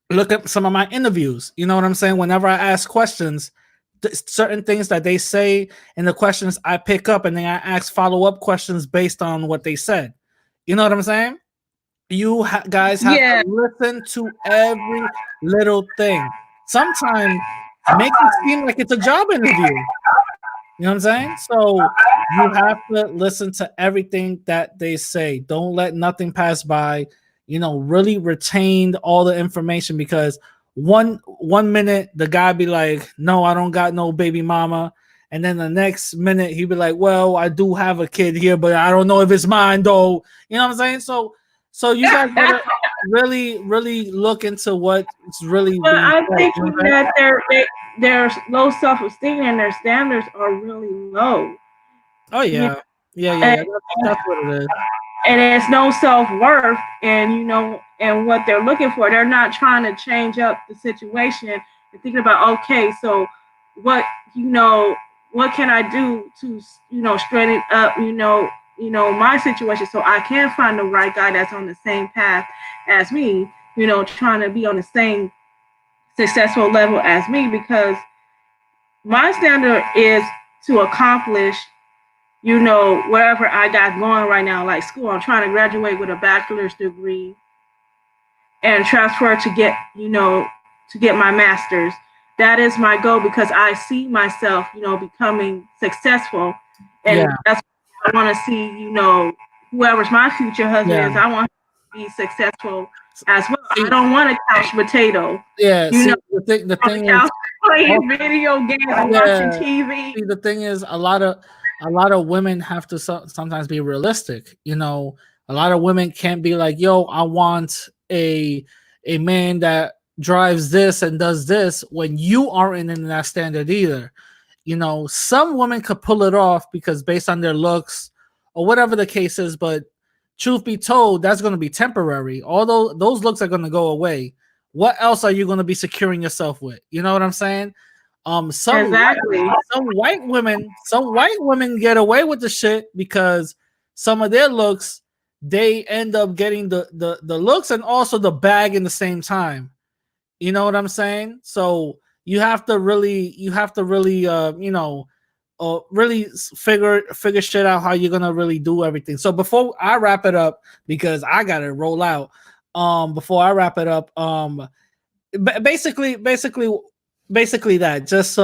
look at some of my interviews, you know what I'm saying? Whenever I ask questions, certain things that they say in the questions I pick up, and then I ask follow-up questions based on what they said. You know what I'm saying? You guys have to Yeah. listen to every little thing. Sometimes make it seem like it's a job interview. You know what I'm saying? So you have to listen to everything that they say. Don't let nothing pass by. Really retain all the information, because one minute the guy be like, "No, I don't got no baby mama," and then the next minute he be like, "Well, I do have a kid here, but I don't know if it's mine though." You know what I'm saying? So you guys gotta really, really look into what's really But being I said. think You know what I'm saying? that their low self-esteem and their standards are really low. Oh You yeah, yeah, yeah, and, yeah. That's what it is. and it's no self-worth, and and what they're looking for. They're not trying to change up the situation and thinking about, okay, so what you know what can I do to straighten up my situation, so I can find the right guy that's on the same path as me, trying to be on the same successful level as me, because my standard is to accomplish, wherever I got going right now, like school. I'm trying to graduate with a bachelor's degree and transfer to get my master's. That is my goal, because I see myself, becoming successful. And Yeah, that's what I want to see, whoever's my future husband yeah. is, I want him to be successful as well. I See, don't want a couch potato, yeah. you know, See, the on the thing is, couch playing also, video games and watching yeah. TV. See, the thing is, a lot of women have to sometimes be realistic. A lot of women can't be like, "Yo, I want a man that drives this and does this," when you aren't in that standard either. Some women could pull it off because based on their looks or whatever the case is, but truth be told, that's going to be temporary. Although those looks are going to go away, what else are you going to be securing yourself with? You know what I'm saying? Some white Exactly. some white women get away with the shit because some of their looks, they end up getting the looks and also the bag in the same time. You know what I'm saying? So you have to really really figure shit out how you're gonna really do everything. So before I wrap it up, because I gotta roll out. Before I wrap it up, basically that just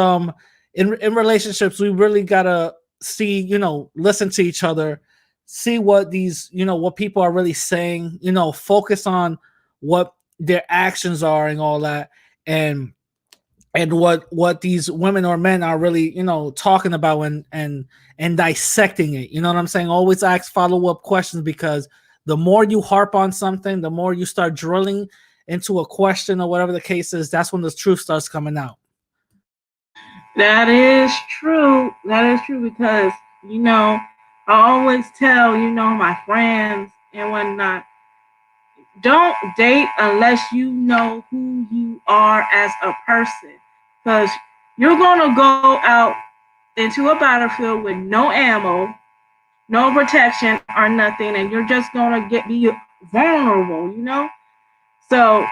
in relationships we really gotta see, listen to each other, see what what people are really saying, focus on what their actions are and all that, and what these women or men are really talking about, and dissecting it. You know what I'm saying? Always ask follow-up questions, because the more you harp on something, the more you start drilling into a question or whatever the case is, that's when the truth starts coming out. That is true. That is true, because I always tell my friends and whatnot, don't date unless you know who you are as a person, because you're gonna go out into a battlefield with no ammo, no protection or nothing, and you're just gonna be vulnerable. So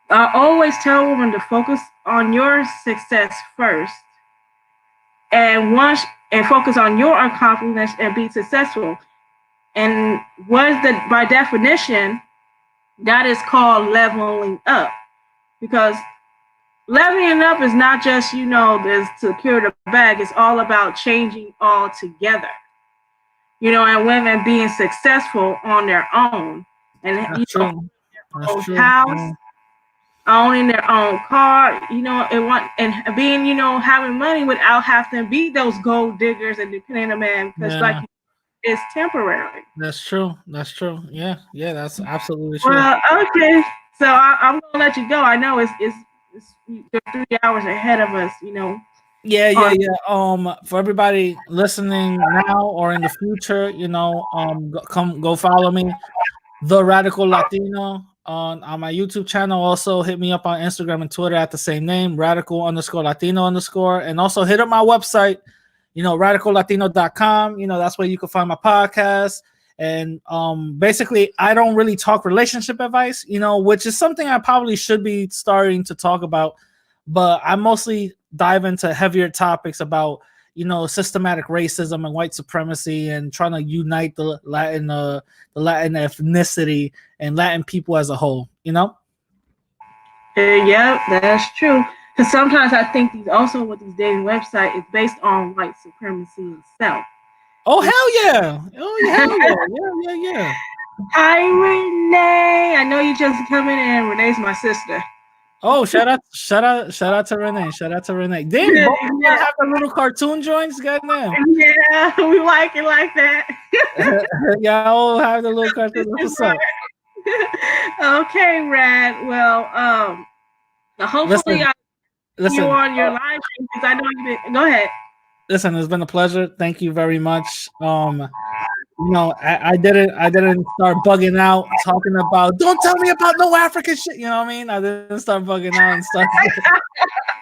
I always tell women to focus on your success first, and once and focus on your accomplishments and be successful. And what is the by definition that is called leveling up, because leveling up is not just this secure the bag. It's all about changing all together. And women being successful on their own, and That's true. That's own true. house, Yeah. owning their own car, and being, having money without having to be those gold diggers and depending on a man, because like Yeah, it's temporary. that's true. That's true. Yeah, yeah, that's absolutely true. Well, okay, so I'm gonna let you go. I know it's you're 3 hours ahead of us. Yeah, yeah, yeah. For everybody listening now or in the future, go follow me, The Radical Latino, on my YouTube channel. Also hit me up on Instagram and Twitter at the same name, Radical_Latino_, and also hit up my website, radicallatino.com. That's where you can find my podcast. And basically, I don't really talk relationship advice, which is something I probably should be starting to talk about, but I mostly dive into heavier topics about systematic racism and white supremacy, and trying to unite the Latin ethnicity and Latin people as a whole. Yeah, that's true. Because sometimes I think with these dating websites, it's based on white supremacy itself. Oh hell yeah! Oh hell yeah! Yeah. Hi Renee, I know you just coming in. Renee's my sister. Oh, shout out to Renee. Shout out to Renee. Damn, both of y'all have the little cartoon joints, goddamn. Yeah, we like it like that. Y'all have the little cartoon. What's up? Okay, Rad. Well, hopefully listen, you're on your live stream, because I know you've been. Go ahead. Listen, it's been a pleasure. Thank you very much. I didn't start bugging out talking about, don't tell me about no African shit. You know what I mean? I didn't start bugging out and stuff.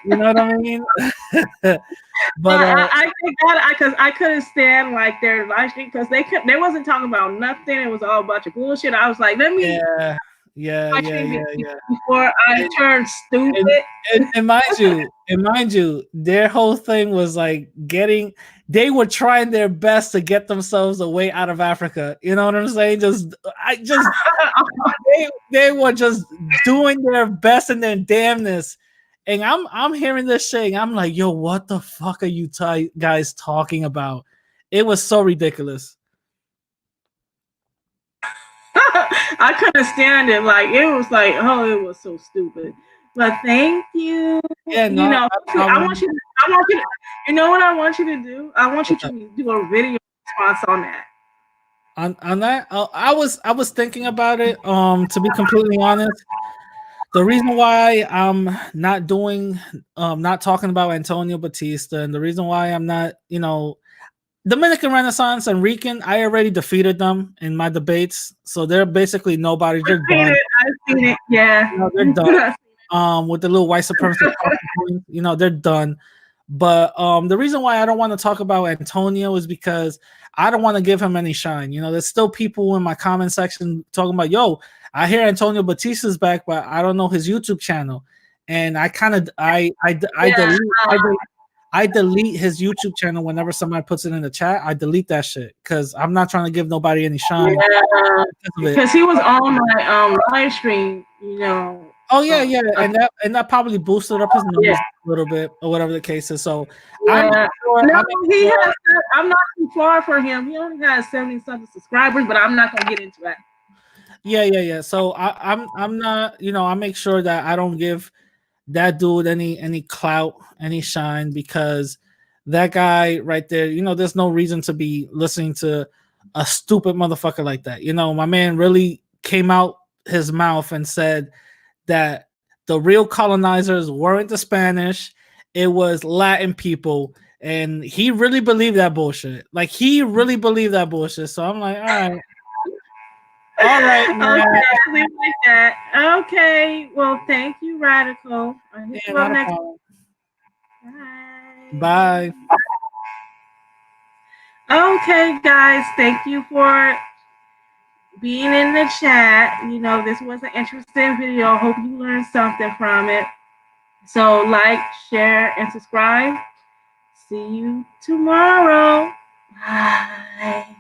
You know what I mean? But I think that because I couldn't stand like their live stream, because they wasn't talking about nothing. It was all a bunch of bullshit. I was like, let me yeah. before I turn stupid. And mind you, their whole thing was like they were trying their best to get themselves away out of Africa. You know what I'm saying? They were just doing their best and their damnness. And I'm hearing this shit, and I'm like, yo, what the fuck are you guys talking about? It was so ridiculous. I couldn't stand it. Like, it was like, oh, it was so stupid. But thank you. Yeah, I want you. You know what I want you to do? I want you to do a video response on that. On that, I was thinking about it. To be completely honest, the reason why I'm not not talking about Antonio Batista, and the reason why I'm not, Dominican Renaissance and Rican, I already defeated them in my debates, so they're basically nobody. They're done. I've seen it. Yeah, they're done. With the little white supremacy, they're done. But the reason why I don't want to talk about Antonio is because I don't want to give him any shine. There's still people in my comment section talking about, yo, I hear Antonio Batista's back, but I don't know his YouTube channel. And I kind of I delete his YouTube channel whenever somebody puts it in the chat. I delete that shit because I'm not trying to give nobody any shine. Yeah, because he was on my live stream, Oh yeah, and that probably boosted up his numbers a little bit, or whatever the case is. So I'm not too far for him. He only has 70-something subscribers, but I'm not gonna get into that. Yeah. So I'm not, I make sure that I don't give that dude any clout, any shine, because that guy right there, there's no reason to be listening to a stupid motherfucker like that. My man really came out his mouth and said that the real colonizers weren't the Spanish, it was Latin people. And he really believed that bullshit. Like, he really believed that bullshit. So I'm like, all right. All right, man. Okay, leave like that. Okay. Well, thank you, Radical. I'll hit you up next time. Bye. Okay, guys. Thank you for being in the chat. This was an interesting video. Hope you learned something from it. So like, share, and subscribe. See you tomorrow. Bye.